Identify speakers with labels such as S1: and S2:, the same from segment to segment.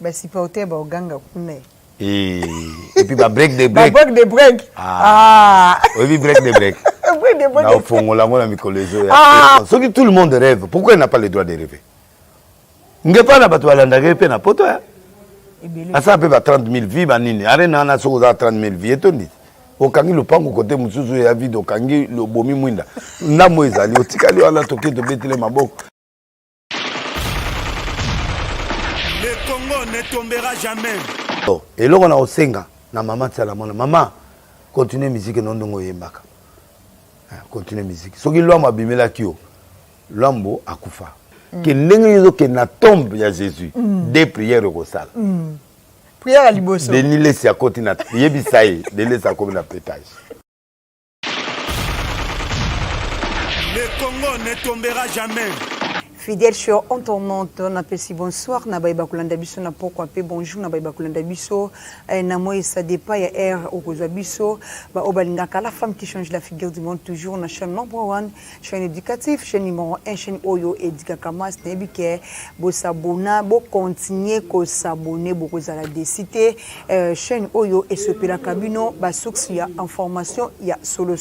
S1: Bah si porter ba oganga kune.
S2: Et puis bah break des break.
S1: Break des break.
S2: Oui, break des break.
S1: Break des break.
S2: Là au fond on a mis collège. Ce que tout le monde rêve, pourquoi il n'a pas le droit de rêver? Nge pas na bato balanda pe na poto ya. Asa pe ba 30 000 vies banini. Arena na so za 30 000 vies etoni. Okangi lupango côté mususu ya vie okangi lo bomi mwinda. Ndamo ezali otikali wala toke to betile maboko.
S3: Le Congo ne tombera jamais.
S2: Et là on a osenga na maman tsala mona maman continue musique non ndongo yembaka. Continue musique. Soki lwa mabimela kio. Lwambo akufa. Que n'engezo que na tombe ya Jésus des prières au sala.
S1: Prière à liboso.
S2: De nile si à côté na yebisaye de laisser à comme na pétage.
S3: Le Congo ne tombera jamais.
S1: Fidèle sur on tourmente on appelle si bonsoir na baiba kulanda biso na pourquoi pe bonjour na baiba kulanda biso na moi ça dépend ya air au kozwa biso ba obalingaka la femme qui change la figure du monde toujours na chaîne number 1 chaîne éducative chaîne numéro 1 chaîne oyo éducaka mas na bike bo s'abonner bo continuer ko s'abonner bo kozala décité chaîne oyo et ce pela kabino ba source ya information ya solo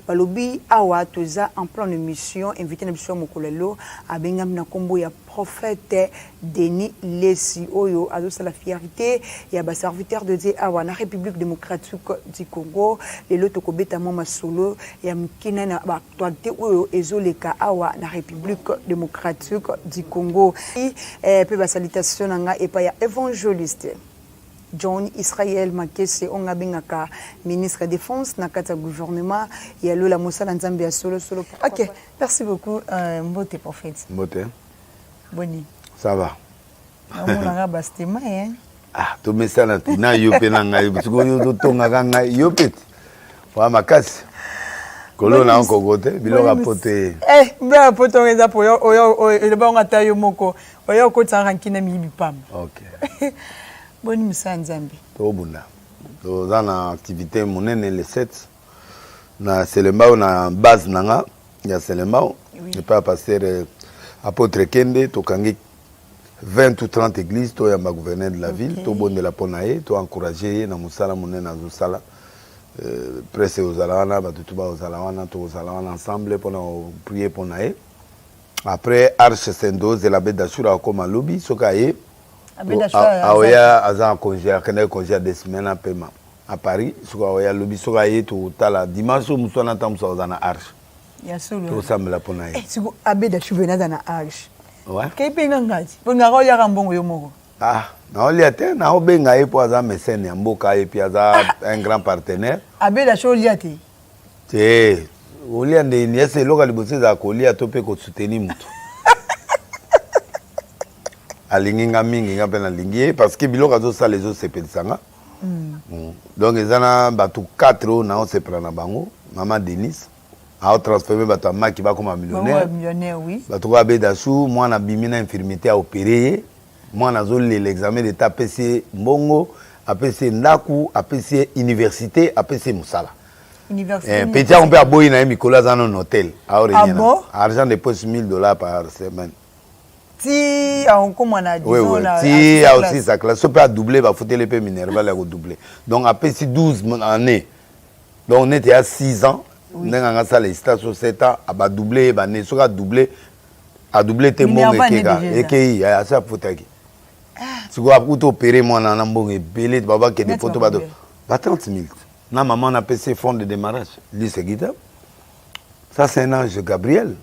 S1: balobi awa toza en plan de mission invité na biso mokolelo bengam na kombo ya prophète Denis Lesi oyo azo la fierté ya ba serviteur de Dieu awa na République démocratique du Congo lelo tokobeta mama solo ya mkina na ba actualité oyo ezoleka awa na République démocratique du Congo pe ba salutation nga epa ya évangéliste John Israël Makese onga bengaka ministre de défense na kata gouvernement ya lola mosala nzambe ya solo. OK, merci beaucoup mbote prophète.
S2: Mbote.
S1: Boni.
S2: Ça va.
S1: On a bastema hein.
S2: Ah, to mesana tina yope na ngai bituko yo tonga kanga yope. Wa makasi. Kolo na onko gote bilora pote.
S1: Bien poto ngeza po yo le ba ngata yo moko. Oyo ko tsanga nkina mi bipam.
S2: OK.
S1: Boni musanzambi.
S2: To bunda. To zana activité monene le 7 na Selembao na base nanga ya Selembao. Je pas passer apôtre Kende to kangi 20 ou 30 églises to ya ma gouverneur de la ville to bonde la ponaye to encourager na musala monene na zosala presse aux alawana ba tuba aux alawana to aux alawana ensemble pour prier ponaye. Après Arche Saint-Dose et la baie d'Ashura comme lobby sokaye Aoya aza congé akende congé des semaines à paiement à Paris soka Aoya lobby sokaye to tala dimanche musona tamsa ozana Arche
S1: ya solo
S2: to sambela ponaye
S1: siko abeda chuvena na Arche
S2: ouais
S1: kaipenga ngati pona ko ya kambongo yo moko
S2: na oli ate na obenga epo aza mécène ya mboka et puis aza un grand partenaire
S1: abeda choliate
S2: te oli ande ni ese loka libosi za kolia to pe ko soutenir mutu alinginga mingi ngape na lingi parce que biloko zo sala les autres sepelisanga donc ezana batu 4 na on se prend bango maman Denis a transformé batu maki ba comme millionnaire
S1: oui
S2: batu ba beda sou moi na bimina infirmité a opéré moi na zo l'examen d'état PC mbongo APC ndaku APC université APC musala
S1: université
S2: petit on peut aboyer na Nicolas dans un hôtel argent de poche $1000 par semaine.
S1: Si on commence à dire
S2: si a aussi sa classe peut doubler va foutre les peu minerval à doubler donc après si 12 années donc on était à 6 ans n'anga ça les stations 7 ans a doubler ba ne sera doubler a doubler tes mon et à ça foutre si vous avez opéré moi na mbongo belé baba que des photos ba 30 000 na maman a PC fonds de démarrage lui c'est guitare ça c'est un ange Gabriel.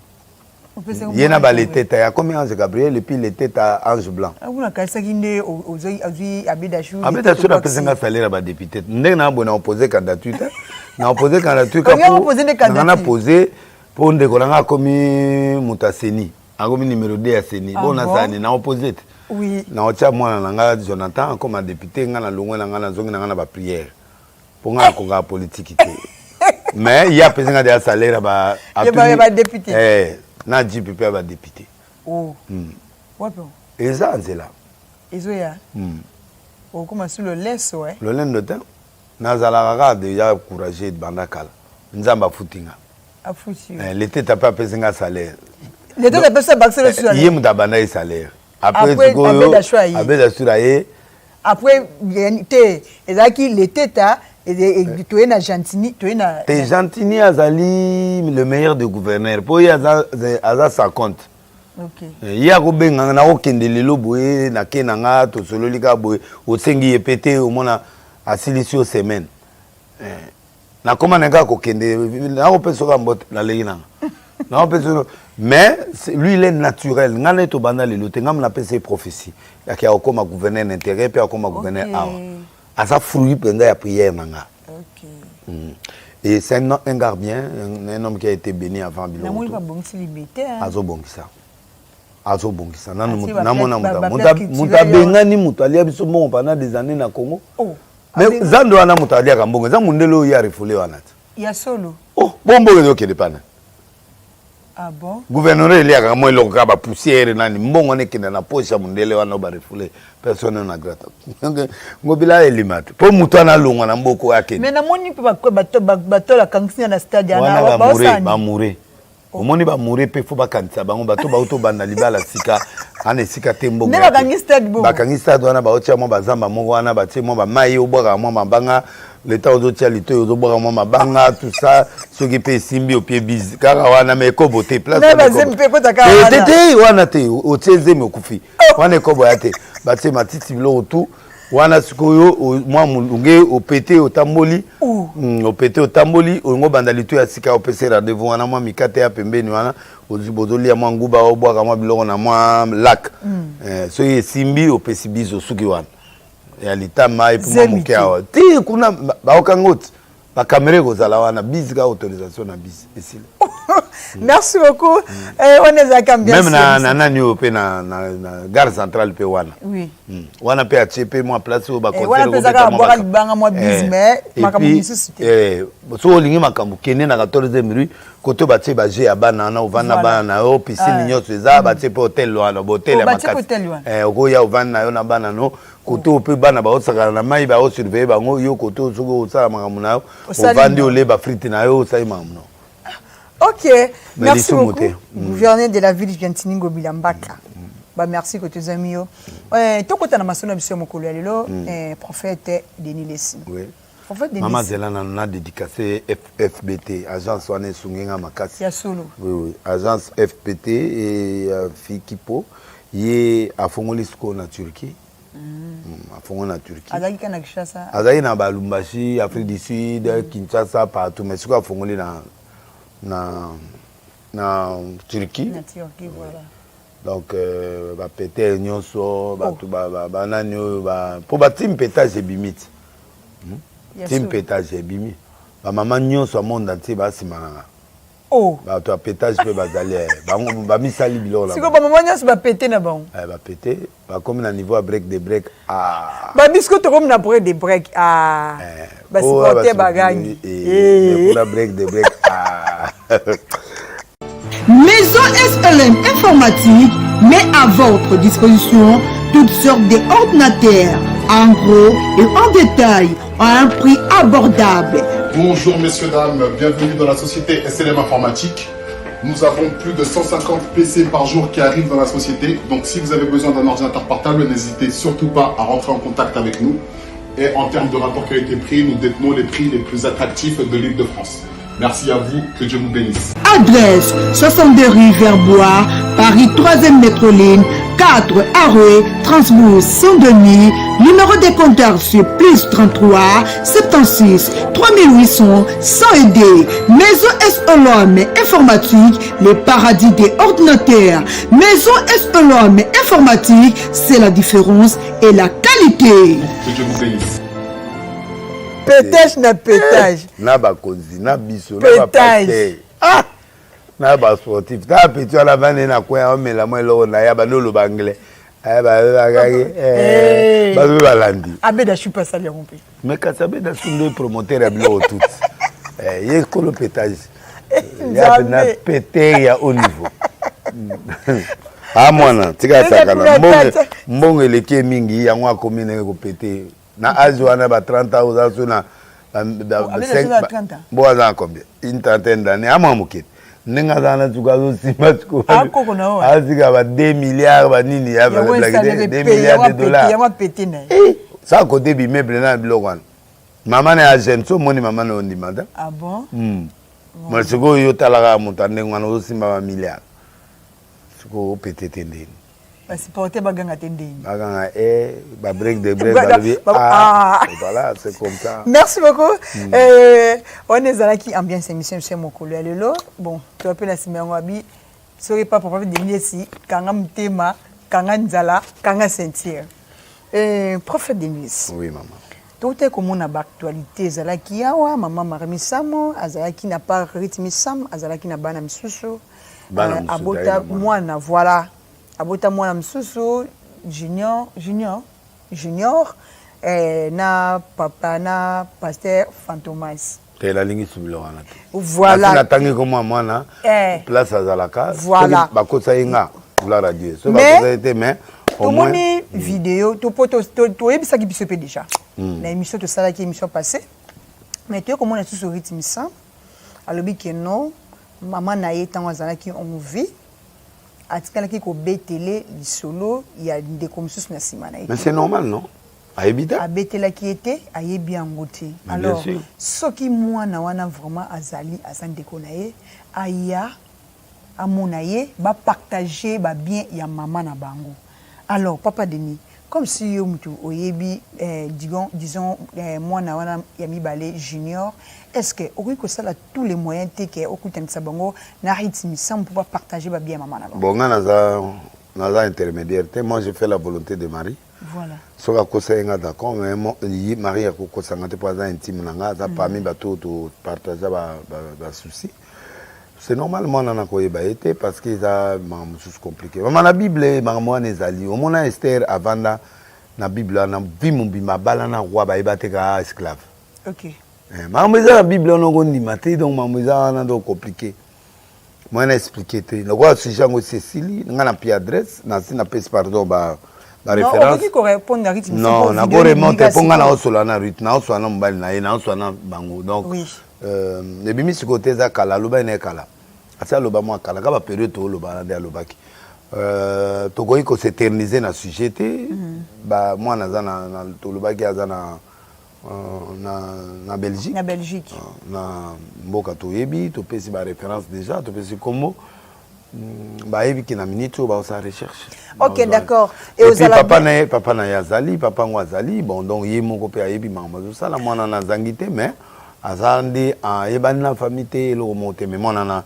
S2: Il y a un tête à combien Ange Gabriel et puis les têtes à Ange Blanc.
S1: On a cassé qui Abedachou.
S2: Abedachou a fait un salaire à député. Nous avons opposé candidature. Nous avons opposé candidature. On a posé pour une décoration comme Moutaseni. Comme numéro 2 à Seni. On a ça, on a opposé.
S1: Oui.
S2: Nous avons Jonathan comme député. Nous avons une prière. Pour un politique. Mais il y a un salaire à
S1: député.
S2: Na JPP va député.
S1: Oh. Ouais bon.
S2: Et ça c'est là.
S1: Ezoya. On commence sur le laisse ouais.
S2: Le laine de temps. Na zalaka déjà encouragé de bandakala. Nzamba futinga.
S1: A futi.
S2: L'été t'a pas payé un salaire.
S1: L'été t'a pas ça baxer sur.
S2: Yé muta banda salaire. après Abeda Chouraye
S1: après ezaki le teta et tu es na Gentini, tu es na
S2: Gentini azali le meilleur des gouverneurs pour y aza sa compte.
S1: OK.
S2: Ya ko benga na okende lelo boye na kenanga to sololika boye osengi epete au mona asilisi au semaine. Na koma nanga ko kende na ko pesoka mbot na leyina. Na ko peso mais lui il est naturel. Ngana to banda lelo te ngam na pese prophétie. Ya ki akoma gouverneur d'intérêt pe akoma gouverneur awa. Asa fruit penga ya prière nanga.
S1: OK.
S2: Et c'est un gardien, un homme qui a été béni avant Bilongo.
S1: Na moi pas bon célibataire.
S2: Azo bongisa. Azo bongisa. Namona muta bengani muta alia biso mo pendant des années na Congo.
S1: Oh.
S2: Mais zando wana muta alia kambongo. Za mundelo ya refulé wana.
S1: Ya solo.
S2: Oh, bombo yo kele pana.
S1: Ah bon?
S2: Gouverneur il y a moi loka ba poussière nani mbongo ne kenda na poche mundele wana ba refulé. Personne na grata. Ngobila elimate. Po muta na longa na mboko yake.
S1: Mais na moni pe bato la kangisi na stade
S2: na ba mourir. Omoni ba mourir pe fo ba kanisa bango bato ba auto banda libala sika ane sika tembo.
S1: Ne ba kangi stade bo.
S2: Ba kangi stade wana ba otia mo ba zamba mo wana ba tie mo ba mai obwaka mo mabanga l'état ozo tia lito ozo bwaka mo mabanga tout ça ce qui peut simbi au pied biz kaka wana me ko boté place.
S1: Ne ba zempe ko taka wana.
S2: Tete wana te o tieze me okufi. Wana ko boyate ba tie matiti bilo tout. Wana sikoyo mwa mulunge opete otamboli opete otamboli ongo bandalito ya sika opese rendez-vous wana mwa mikate ya pembeni wana ozibozolia mwa nguba obwaka mwa biloko na mwa lac so ye simbi opesi biso suki wana ya litama et pour moke awa ti kuna baokangoti ba caméra kozala wana bizika autorisation na bis ici.
S1: Merci beaucoup. On est à Cambia.
S2: Même na nani ope na gare centrale pe wana.
S1: Oui.
S2: Wana pe achepe moi place au ba concert.
S1: Wana pe zaka boka libanga moi bizme makambo misusu.
S2: So olingi makambo kene na 14e rue koto ba tie ba je abana na ovana bana o piscine nyotso eza ba tie pe hotel wana hotel ya makasi. Oko ya ovana yo na bana no koto pe bana ba osaka na mai ba o surveiller bango yo koto soko osala makambo na yo ovandi ole ba frite na yo osai makambo.
S1: OK, merci beaucoup. Gouverneur de la ville de Gentini Ngobila Mbaka. Bah merci que tes amis. Tokota na masona biso mokolo ya lelo prophète Denis Lessi.
S2: Oui.
S1: Prophète Denis.
S2: Maman Zelana na dédicacé FBT, agence wana sungenga makasi.
S1: Ya solo.
S2: Oui oui, agence FPT et Fikipo, yé afongoli sko na Turquie. Afongoli na Turquie.
S1: Azaki kana Kinshasa.
S2: Azaki na Balumbashi, Afrique du Sud, Kinshasa partout, mais sko afongoli na Turquie.
S1: Na Turquie, voilà.
S2: Donc ba péter nyonso ba nanyo ba pour ba team pétage bimit. Team pétage bimi. Ba maman nyonso monde entier ba simana.
S1: Oh.
S2: Ba to pétage pe bazali ba misali bilo la.
S1: Siko ba maman nyonso ba péter na bango.
S2: Ba péter ba comme na niveau break de break
S1: ba bisco to comme na break de break ba supporter ba gagne.
S2: Pour la break de break
S4: Maison SLM Informatique met à votre disposition toutes sortes d'ordinateurs, en gros et en détail, à un prix abordable.
S5: Bonjour messieurs, dames, bienvenue dans la société SLM Informatique. Nous avons plus de 150 PC par jour qui arrivent dans la société. Donc si vous avez besoin d'un ordinateur portable, n'hésitez surtout pas à rentrer en contact avec nous. Et en termes de rapport qualité-prix, nous détenons les prix les plus attractifs de l'île de France. Merci à vous, que Dieu vous bénisse.
S4: Adresse 62 rue Verbois, Paris 3e métro-ligne, 4 Arouet, Transbourg, Saint-Denis. Numéro de compteur sur plus 33 76 3800 100 Maison SLM Informatique, le paradis des ordinateurs. Maison SLM Informatique, c'est la différence et la qualité.
S5: Que Dieu vous bénisse.
S1: Pétage na pétage.
S2: Na ba kozi, na biso,
S1: pétage.
S2: Na ba pasteur. Ah! Na ba sportif. Ta petit ala bane na kwa o mela mo lo na ya ba no lo bangle. Ba gage. Ba be balandi.
S1: Abeda je suis pas sali rompe.
S2: Mais ka sabe da sunde promoteur ya bilo tout. Ye ko le pétage. Ya na péter ya au niveau. Ah mwana, tika sakana. Mbongo eleke mingi ya ngwa komine ko péter. Na âge wana ba 30 ans aux na
S1: Bon, combien?
S2: Une trentaine d'années à Mamouké. Nenga zana tukazo simba tuko.
S1: Ako na wa.
S2: Azika ba 2 milliards ba nini ya ba 2 milliards de dollars.
S1: Ya wa pété na.
S2: Ça côté b'immeuble na bilokwan. Maman na jeune so moni maman na ondimanda.
S1: Ah bon?
S2: Moi siko yo talaka mutande ngwana zo simba ba milliards. Siko pété tendeni.
S1: Parce porter baganga tendeni.
S2: Baganga ba break de break ba lever. Voilà, c'est comme ça.
S1: Merci beaucoup. On est là qui ambiance émission chez Mokolo Lelo. Bon, tu appelles la Siméon Wabi. Serait pas pour de ici, Kanga Mtema, Kanga Nzala, Kanga Sentir. Prophète Denis.
S2: Oui, maman.
S1: Tout est comme on a actualité. Zalaki Yawa, maman Maramisamo, Azalaki n'a pas rythmisam, Azalaki n'a pas Namsusu. Abota Moana, voilà. Abota Moana Msusu, Junior, na papa na pasteur Fantomas.
S2: C'est la ligne sur le wana.
S1: Voilà.
S2: Na tangi comme moi na place Azalaka.
S1: Voilà.
S2: Ba ko sainga la radio. So ba ko été mais
S1: au moins vidéo to poto to ebisa ki biso pe déjà. Na émission to sala ki émission passée. Mais tu comment on est sur rythme ça. Alobi que non, maman na yetan Azalaki on vit. Atikala ki ko betele lisolo il y a des commissions na simana.
S2: Mais c'est normal non? Aïbita
S1: Abetela qui était ayebi angoté. Alors ce qui moi na wana vraiment azali azandeko na ye aya amonaye ba partager ba bien ya maman na bango. Alors papa Denis comme si yo mutu oyebi disons moi na wana ya mibale junior est-ce que okoki ko sala tous les moyens te que okutanisa bango na rythme sans pouvoir partager ba bien maman na bango.
S2: Bon naza intermédiaire. Moi je fais la volonté de Marie.
S1: Voilà.
S2: So ka kosa nga d'accord mais Marie a ko sangate pour ça intime nanga za parmi bateau to partager ba souci. C'est normalement na ko yeba été parce que ça c'est compliqué. Maman la Bible maman nezali au mona Esther avanda na Bible na bimumbi mabala na roi ba ebate ka esclave.
S1: OK.
S2: Maman la Bible on ngo ndimate donc maman za na do compliqué. Moi na expliquer te. Le roi si Jean Cécilie nga na pi adresse na si na pèse pardon ba la référence. Non, on a beau remonter pour nga na osola na rythme na osola na mbali na ye na osola na bango donc le bimi ce côté za kala loba ene kala asa loba mo kala ka ba période to loba na de lobaki to goyi ko s'éterniser na sujet te ba moi na za na to lobaki aza na Belgique na mboka to yebi to pesi ba référence déjà to pesi comme bah qui na minute ba sa recherche.
S1: OK d'accord.
S2: Et puis papa na yazali papa ngwazali bon donc ye moko pe ayebi mama zo sala mwana na zangite mais azandi a yebani na famille te lo monter mais mwana na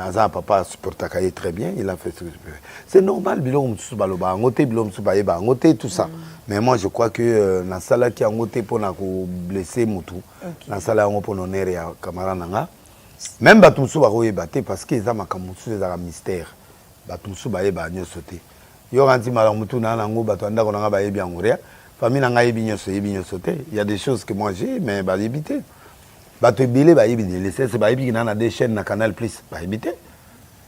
S2: aza papa supporta kaye très bien il a fait ce que c'est normal bilo msusu baloba ngote bilo msusu ba yeba ngote tout ça mais moi je crois que na sala ki ngote pona ko blesser mutu na sala ngo pona honneur ya camarade nanga. Même Batumsu va rebattre parce que les Amakamusu c'est un mystère. Batumsu va yeba nyoso te. Yo ganti malamutu na nango batwanda ko nanga ba yebi angoria. Famille nanga yebi nyoso te. Il y a des choses que moi j'ai mais ba yebite. Bato ebele ba yebi de laisser c'est ba yebi na deux chaînes na Canal Plus ba yebite.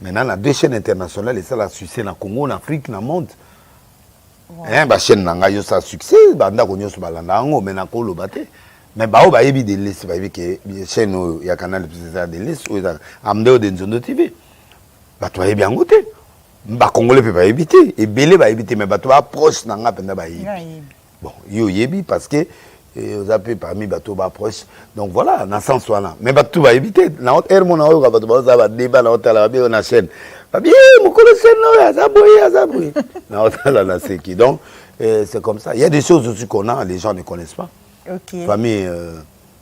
S2: Maintenant na deux chaînes internationales et ça la succès na Congo, en Afrique, na monde. Hein ba chaîne nanga yo ça succès banda ko nyoso balanda ngo mais na ko lobate. Mais bah on va éviter de laisser, bah éviter que chaîne il y a canal de de laisser, ou ça amène de Nzondo TV. Bah toi est bien goûté. Bah Congolais peut pas éviter, et Belé va éviter, mais bah toi approche n'anga penda bah bon, yo yebi parce que vous avez parmi bateau bah approche. Donc voilà, dans sens là. Mais bah tout va éviter. Na haute air mon na haut bah ça va débat na haute là bien na chaîne. Bah bien mon collègue chaîne là, ça boye. Na haute là na c'est qui. Donc c'est comme ça. Il y a des choses aussi qu'on a, les gens ne connaissent pas.
S1: OK.
S2: Famille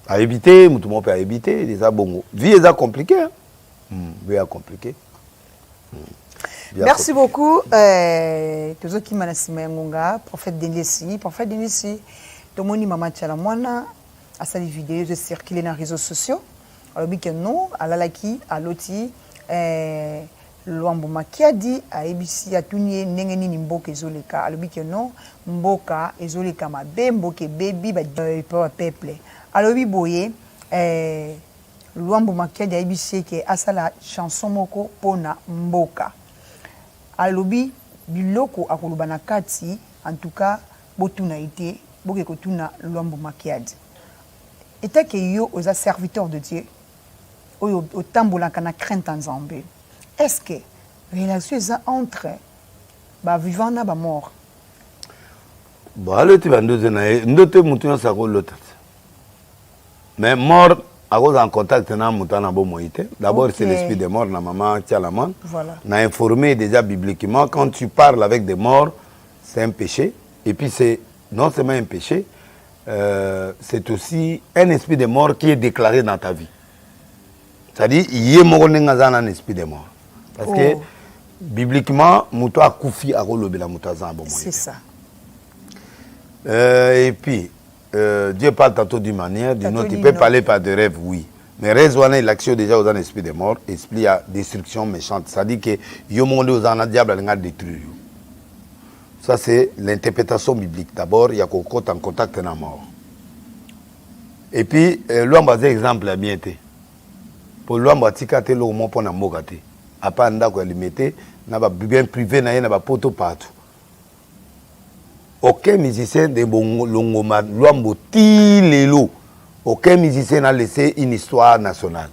S2: à éviter, tout le monde peut éviter, les abongos. Vie est compliquée. Vie est compliquée.
S1: Merci beaucoup. Tous ceux qui m'ont assisté prophète Denis, tout le monde m'a dit à sa vidéo de circuler dans les réseaux sociaux. Alors que non, à la laki, à l'oti, Luambo Makiadi a ebisi ya tunye ndenge nini mboka ezoleka alobi ke non mboka ezoleka mabe mboka baby ba peuple alobi boye Luambo Makiadi a ebisi ke asala chanson moko pona mboka alobi biloko akoloba na kati en tout cas botuna ite boke kotuna Luambo Makiadi eta ke yo oza serviteur de Dieu au tambola kana crainte en Zambie. Est-ce que relation entre ba vivant na ba mort?
S2: Bon, alors tu vas nous donner ndote mutu ça ko l'autre. Mais mort à cause en contact na mutu na bo moité. D'abord c'est l'esprit des morts na maman Tialaman.
S1: Voilà.
S2: On a informé déjà bibliquement quand tu parles avec des morts, c'est un péché et puis c'est non seulement un péché, c'est aussi un esprit de mort qui est déclaré dans ta vie. C'est-à-dire, il y a un esprit de mort. Parce que, bibliquement, Mouto a koufi à Rolobela Moutazan.
S1: C'est ça.
S2: Et puis, Dieu parle tantôt d'une manière, d'une autre. Il peut parler par des rêves, oui. Mais raisonner l'action déjà aux esprit de mort, esprit à destruction méchante. C'est-à-dire que, yo monde aux en diable a détruit. Ça, c'est l'interprétation biblique. D'abord, il y a qu'on en contact avec la mort. Et puis, l'homme a des exemples à bien été. Pour l'homme a ticate le moment pour n'amogate. À part un quoi limité, n'a pas bien privé, n'a pas poto partout. Aucun musicien de bon longoma, l'homme tilelo. Aucun musicien n'a laissé une histoire nationale.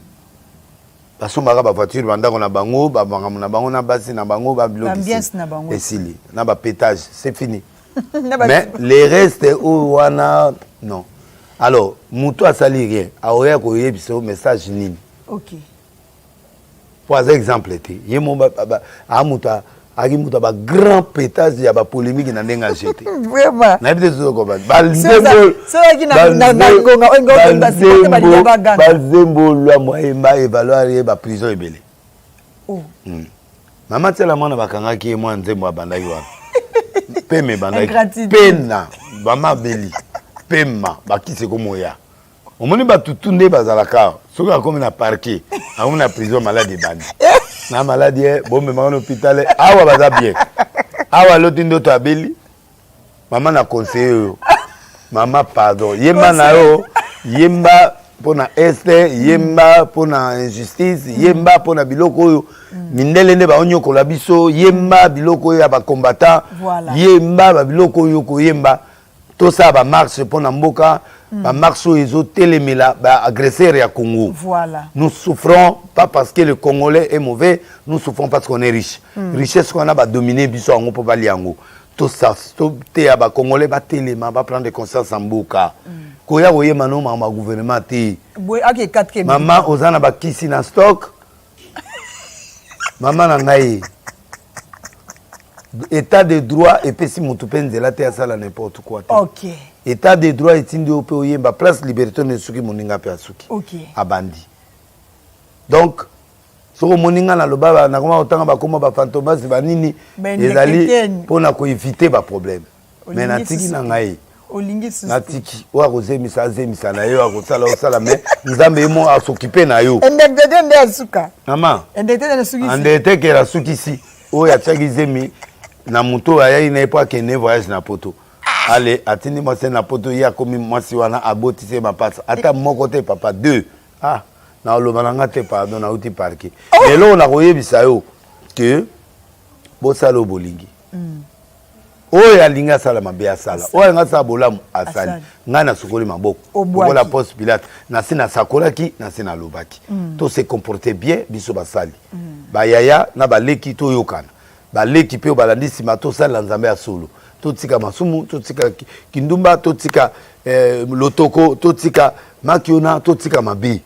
S2: Parce que ma voiture, on a bango, on a bassi, on a bango,
S1: l'ambiance na bango.
S2: Et si, on a pétage, c'est fini. Mais les restes, non. Alors, Moutou a sali rien. Aouya koye biso message nini.
S1: Ok.
S2: Pour exemple, il y a un grand pétage, il y a un polémique dans les jeté.
S1: Vraiment.
S2: Prison ebele. Maman tela mwana bakanga ki moi nzembo bandaki wa. Peme bandaki. Pena mama beli. Pema bakise ko moya. Omoni batutunde bazalaka. Soki akomi na parquet, akomi na prison maladie bandi. Na maladie bon me mama hôpital awa baza bien. Awa lotindo to abeli. Maman na conseiller. Mama pardon. Yemba na yo, yemba pona este, yemba pona injustice, yemba pona biloko oyo mindele nde ba onyo kola biso, yemba biloko oyo ba combattant, yemba ba biloko oyo ko yemba to ça ba marche pona mboka, ba marche ezo telemela ba agresseur ya Congo.
S1: Voilà.
S2: Nous souffrons pas parce que le Congolais est mauvais, nous souffrons parce qu'on est riche. Richesse qu'on a ba dominer biso ngo po bali yango. Tout ça, tout te ba Congolais ba telema ba prendre conscience en mboka. Koya oye mano ma gouvernement te. Maman ozana ba kisi na stock. Maman na ngai. État de droit et puis si mutu penzela te asala n'importe quoi.
S1: OK.
S2: État de droit etindi ope oyemba place liberté ne suki moninga pe asuki.
S1: OK.
S2: Abandi. Donc soko moninga na loba na koma otanga ba koma ba fantomas ba nini ezali pona ko éviter ba problème. Mais na tiki na ngai. Natiki wa kozemisa azemisa na yo akosala osala mais nzambe yemo asoccuper na yo
S1: ndende nde asuka
S2: mama ndete ke la sukisi o ya tsaki zemi na muto aya ina epa ke ne voyage na poto allez atini moi c'est na poto ya komi mwasi wana abotise mapasa ata moko te papa deux na lo bananga te pardon na uti parquet lelo na koyebisa yo que bo salo bolingi oyo alinga sala mabe asala oyo nga sala bolamu asali nga na sukoli maboko okola poste Pilate na se na sakolaki na se na lobaki to se comporter bien biso basali bayaya na baleki to yokana baleki pe balandi sima to sala nzambe ya solo to tika masumu to tika kindumba to tika lotoko to tika makiona to tika mabe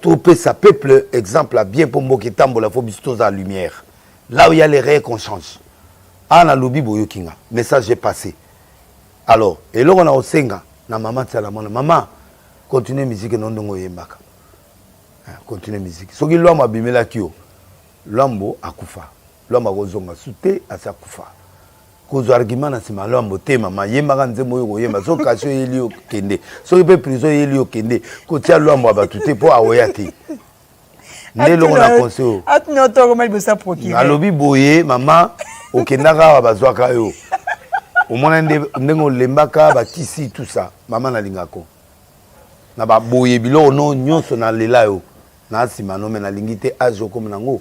S2: to pe sa peuple exemple bien pour mboki tambola fo biso za lumière là où il y a les règles qu'on change. Ana lobi boyo kinga message est passé. Alors et là on a osenga na maman tsala mona maman continue musique non ndongo yembaka. Continue musique. Soki lwa mabimela kio. Lwambo akufa. Lwamba kozonga sute asakufa. Kozo argument na sima lwambo te mama yembaka nzembo yo yemba so kasho yeli okende. So pe prison yeli okende. Ko tia lwambo abatute po awoya te. Nelo on a conseil.
S1: Atno to comment il ça procurer.
S2: Alobi boye maman okendaka wa bazwaka yo omona ndengo lembaka bakisi tout ça maman na lingako na ba boye bilo no nyonso na lela yo na sima no mena lingite ajo comme nango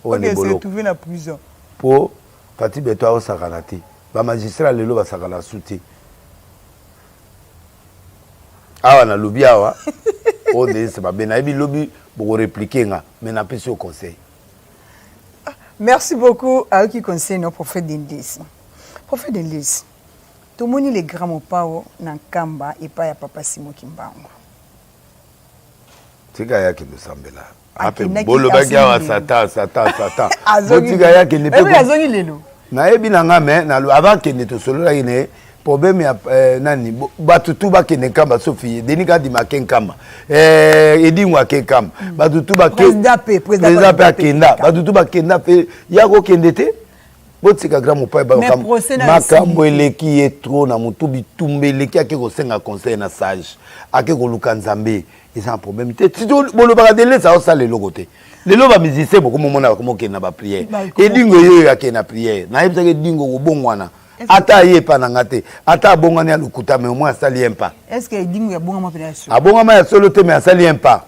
S2: o ne bolo
S1: trouvé na prison
S2: po pati beto o sakalati ba magistrat lelo ba sakala souti awa na lobi awa o de c'est pas bien na bi lobi pour répliquer nga mais na pesi au conseil.
S1: Merci beaucoup à qui conseille nos prophètes d'Indis. Prophète d'Indis. Tout le monde les grands opao na kamba et pas ya papa Simon Kimbangu.
S2: Tika ya ki de sambela. Ape bolo bagia wa satan. Tika ya ki ne pe.
S1: Azongi lelo.
S2: Na ebi na nga me na avant que ne to solo la ine problème ya nani batutu ba kene kamba Sophie denika di makenkamba edingwa kenkamba batutu ba président pe akenda batutu ba kenda pe ya ko kendete botika grand mopai ba makambo eleki etro na mutu bitumbe eleki ake ko senga conseil na sage ake ko luka nzambe c'est un problème te bolo ba dele ça ça le logote lelo ba musicien beaucoup momona ba kena ba prière edingo yo ya kena prière na yebisa ke dingo ko bongwana ata yepa na ngate ata bongani ya lukuta mais au moins ça lien pas.
S1: Est-ce que dingo ya bongama pe na so
S2: abongama ya solo te mais ça lien pas.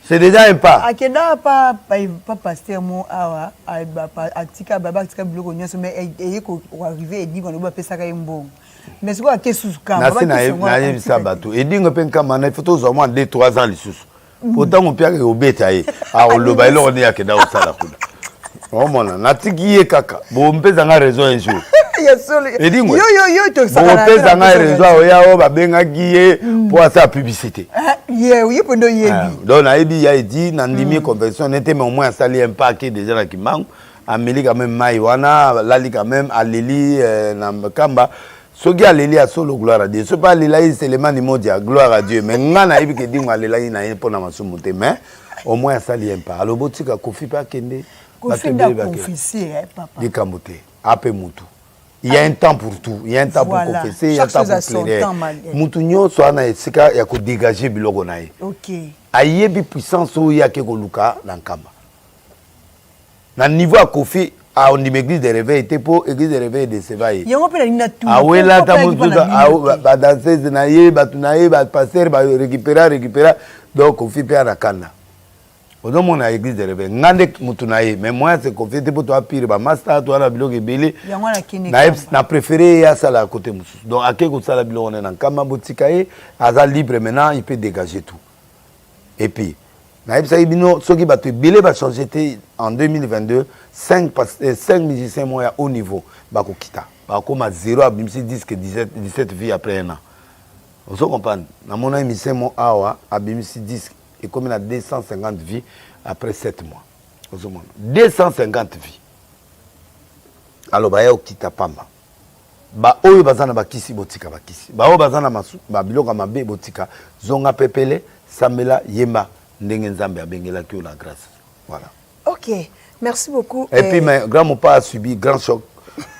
S2: C'est déjà un pas.
S1: Akenda pas pasteur mo awa atika baba atika biloko nyoso mais eyeko arriver edingo no ba pesa ka yembo. Mais c'est quoi que sous-ka
S2: na yebisa bato edingo pe nkama na photo zo moins 2-3 ans lisusu. Pourtant on pia ke obeta ye a oloba elo ne yakenda o sala kuna. Omona natiki ye kaka bo mpeza nga raison un jour. Yo
S1: to
S2: ça. Bo mpeza nga raison oya o ba benga giye pour sa publicité.
S1: Oui pondo yebi.
S2: Donc na yebi ya dit na ndimi convention n'était mais au moins ça li un paquet déjà là qui manque. Amélie quand même Maïwana, Lali quand même Aleli na Kamba. Soki aleli a solo gloire à Dieu. Ce pas leli c'est le manimodia gloire à Dieu. Mais nga na yebi ke dingo aleli na pour na masumu te mais au moins ça li un pas. Alors botika kofi pa kende.
S1: Kofi da confesser papa.
S2: Di kambote ape mutu. Il y a un temps pour tout. Il y a un temps pour confesser, il y a un temps pour plaider. Mutu nyonso ana esika ya ko dégager biloko na ye.
S1: OK.
S2: Ayebi puissance o ya ke ko luka na nkamba. Na niveau à Kofi a on église de réveil était pour église de réveil de Sevaye.
S1: Yango pe na tout.
S2: Ah ouais là ta mutu ba danser na ye ba tunaye ba passer ba récupérer donc Kofi pe na kanda. Odo mona église de réveil ngande mutu na ye mais moi c'est Kofi te pour toi pire ba master toi na biloko ebele.
S1: Yango na kine.
S2: Na préféré ya sala côté musu. Donc akeko sala biloko na nkamba botika ye aza libre maintenant il peut dégager tout. Et puis ce qui va te bilé va changer en 2022 5 musiciens moi à haut niveau va quitter va comme à 0 à 17 vies après un an. Vous comprenez na mon musicien moi à 10 et comme il a 250 vies après 7 mois. Vous comprenez 250 vies. Alors ba ya quitter pamba. Ba oyo bazana ba kisi botika ba kisi. Ba oyo bazana masu ba biloko mabe botika zonga pepele samela yemba. La grâce. Voilà.
S1: Ok, merci beaucoup.
S2: Et puis, mais grand Mopa a subi grand choc.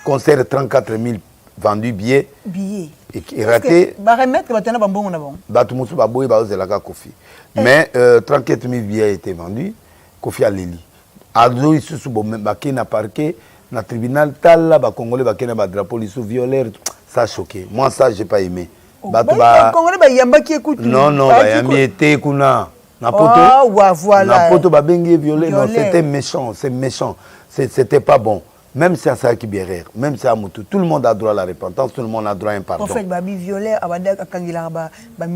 S2: Concert de 34 000 vendus billets. Et raté.
S1: Bah remettre que tu bon na bon.
S2: Bah tout le monde va boire la Kofi. Mais 34 000 billets étaient vendus. Kofi a Lili. Ado ici sous bon même baké na parquet na tribunal tal là ba congolais baké na ba drapeau ici violaire ça a choqué. Moi ça j'ai pas aimé.
S1: Bah congolais ba yamba qui écoute.
S2: Non ba yamba était kuna.
S1: Voilà.
S2: La poto ba bengi violé, non, c'était méchant, c'est méchant. C'était pas bon. Même si ça qui bérère, même si Moutou, tout le monde a droit à la repentance, tout le monde a droit à un pardon.
S1: En fait, babi violé, abada kangila ba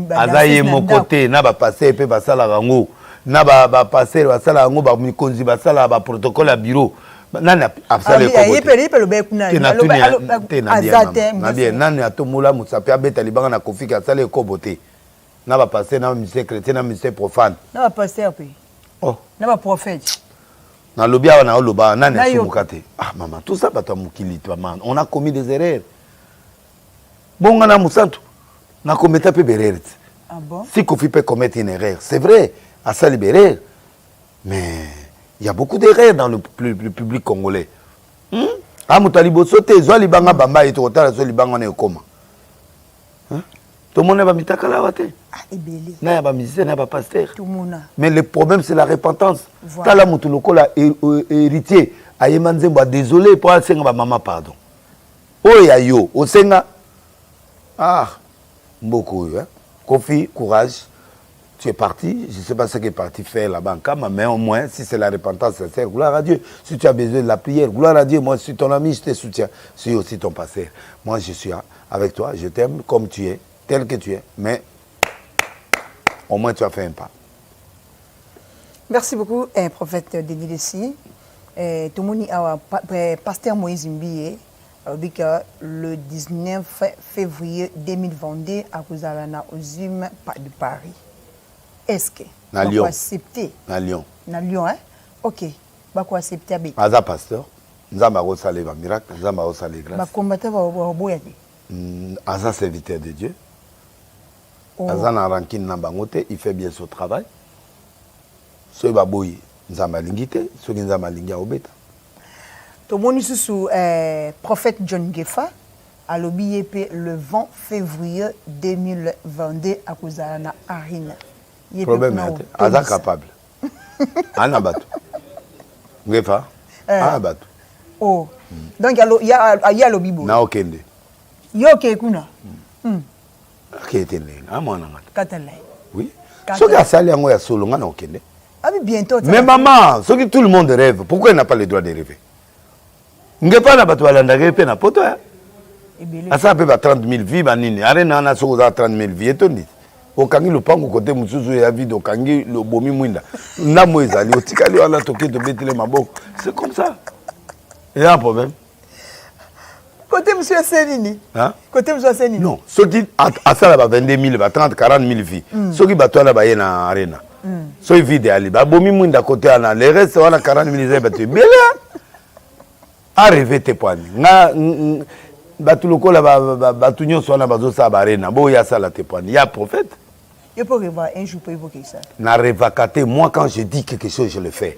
S2: azaye mon côté, na ba passer pe ba sala rango, na ba passer ba sala rango ba mikonzi ba sala ba protocole à bureau. Nani absale ko. Nani atomola mutsape abeta libanga na kofika sala ko boté. Na ba passer na ministère chrétien na ministère profane.
S1: Na ba passer pe.
S2: Oh.
S1: Na ba prophète.
S2: Na lobia na oloba nani asumukate. Ah maman, tout ça bato mukili toi man. On a commis des erreurs. Bonga na musantu. Na commettre peu d'erreurs.
S1: Ah bon?
S2: Si Kofi peut commettre une erreur, c'est vrai, à ça libérer. Mais il y a beaucoup d'erreurs dans le public congolais. Ah mutalibo sote zo libanga bamba et to tala zo libanga na ekoma. Tout le monde va mitaka la wate.
S1: Ah, ebeli.
S2: Na ba musicien, na ba pasteur.
S1: Tout le monde.
S2: Mais le problème c'est la repentance.
S1: Voilà.
S2: Tala mutu lokola héritier, ayemanzemba désolé pour asenga ba maman pardon. Oya yo, osenga. Ah, beaucoup hein. Kofi, courage. Tu es parti, je ne sais pas ce qu'il est parti faire là-bas, mais au moins, si c'est la repentance sincère, gloire à Dieu. Si tu as besoin de la prière, gloire à Dieu. Moi, je suis ton ami, je te soutiens. Je suis aussi ton pasteur. Moi, je suis avec toi, je t'aime comme tu es, tel que tu es. Mais au moins tu as fait un pas.
S1: Merci beaucoup, prophète Denis Lessi. Tout le monde pasteur Moïse Mbiye, le 19 février 2022, à cause de la Ozim de Paris. Est-ce que
S2: na Lyon.
S1: Accepter
S2: Na Lyon.
S1: Na Lyon, hein? Ok. Bako accepter avec.
S2: Aza pasteur. Nzamba ko salé ba miracle, nzamba ko salé grâce.
S1: Ba combattant ba boyaki.
S2: Aza serviteur de Dieu.
S1: Oh.
S2: Aza na rankine na bangote, il fait bien son travail. So ba boyi, nzamba lingité, so nzamba lingia obeta.
S1: To moni sous prophète John Gefa a lobby le 20 février 2022 à cause de la Arina.
S2: Problème est aza capable. Ana batu. Gefa. Ana batu.
S1: Oh. Donc il y a lobby bo.
S2: Na okende.
S1: Yo ke kuna.
S2: Aketene. Amona ngata.
S1: Katala.
S2: Oui. So ka sali yango ya solo ngana okende.
S1: Abi bientôt.
S2: Mais maman, ce que tout le monde rêve, pourquoi il n'a pas le droit de rêver? Ngepa na batu balandaka pe na poto ya. Asa pe ba 30 000 vies banini. Arena na soko za 30 000 vies etoni. Okangi lupango côté mususu ya vide okangi le bomi mwinda. Na moizali otikali wala toke to betele maboko. C'est comme ça. Il y a un problème.
S1: Côté monsieur Senini.
S2: Hein?
S1: Côté monsieur Senini.
S2: Non, ceux qui à ça là 22 000, 30 40 000 vies. Ceux qui battent là ba yena arena. Ceux qui vide ali ba bomi mwinda côté ana le reste wala 40 000 zé battu. Bela. Arrivé tes poignes. Na batu lokola batu nyonso na bazo sa barena. Bo ya ça la tes poignes. Il y a prophète.
S1: Je peux revoir un jour pour évoquer ça.
S2: Na revacate, moi quand je dis quelque chose, je le fais.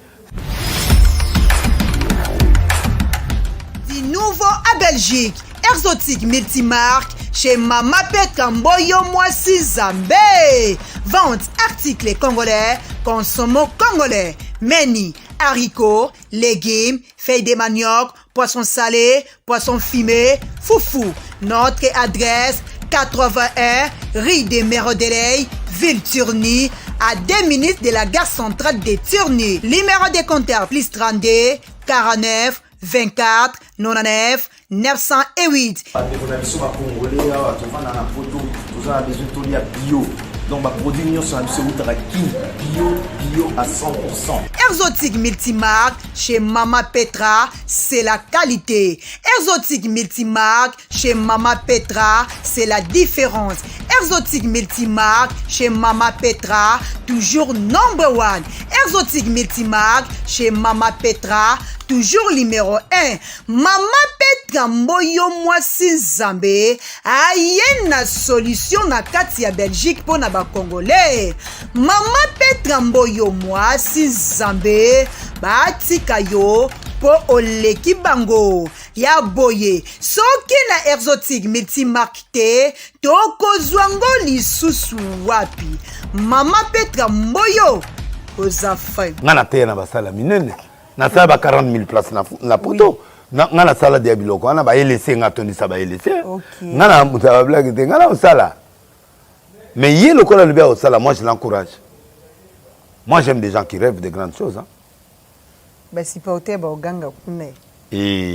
S1: Du nouveau à Belgique, exotique multimarque chez Mama Petra Mboyo Mwasi Zambé. Vente articles congolais, consommons congolais. Meni, haricots, légumes, feuilles de manioc, poissons salés, poissons fumés, foufou. Notre adresse 81 rue des Mérodeley, ville Turny, à 2 minutes de la gare centrale de Turny. Numéro de compteur plus 32 49 24 99 908.
S6: Donc, ma produit bio à 100%.
S1: Exotique multimarque chez Mama Petra, c'est la qualité. Exotique multimarque chez Mama Petra, c'est la différence. Exotique multimarque chez Mama Petra, toujours number one. Exotique multimarque chez Mama Petra, toujours numéro 1. Mama Petra Mboyo Mwasi Zambé, aye na solution na kati ya Belgique pour na ba Congolais. Mama Petra Mboyo Mwasi Zambé, batika yo po oleki bango. Ya boye, soki na exotique multimarque tokozwango lisusu wapi. Mama Petra Mboyo ozafa.
S2: Ngana te na basala minene. Na sala ba 40 000 places na poto. Ngana sala dia biloko. Ngana ba LC ngatondi sa ba LC. Ngana mutaba blague te ngana osala. Mais yé le kola le bien osala, moi je l'encourage. Moi j'aime des gens qui rêvent de grandes choses. Hein.
S1: Bah si pas au thé, bah au ganga kune.
S2: Et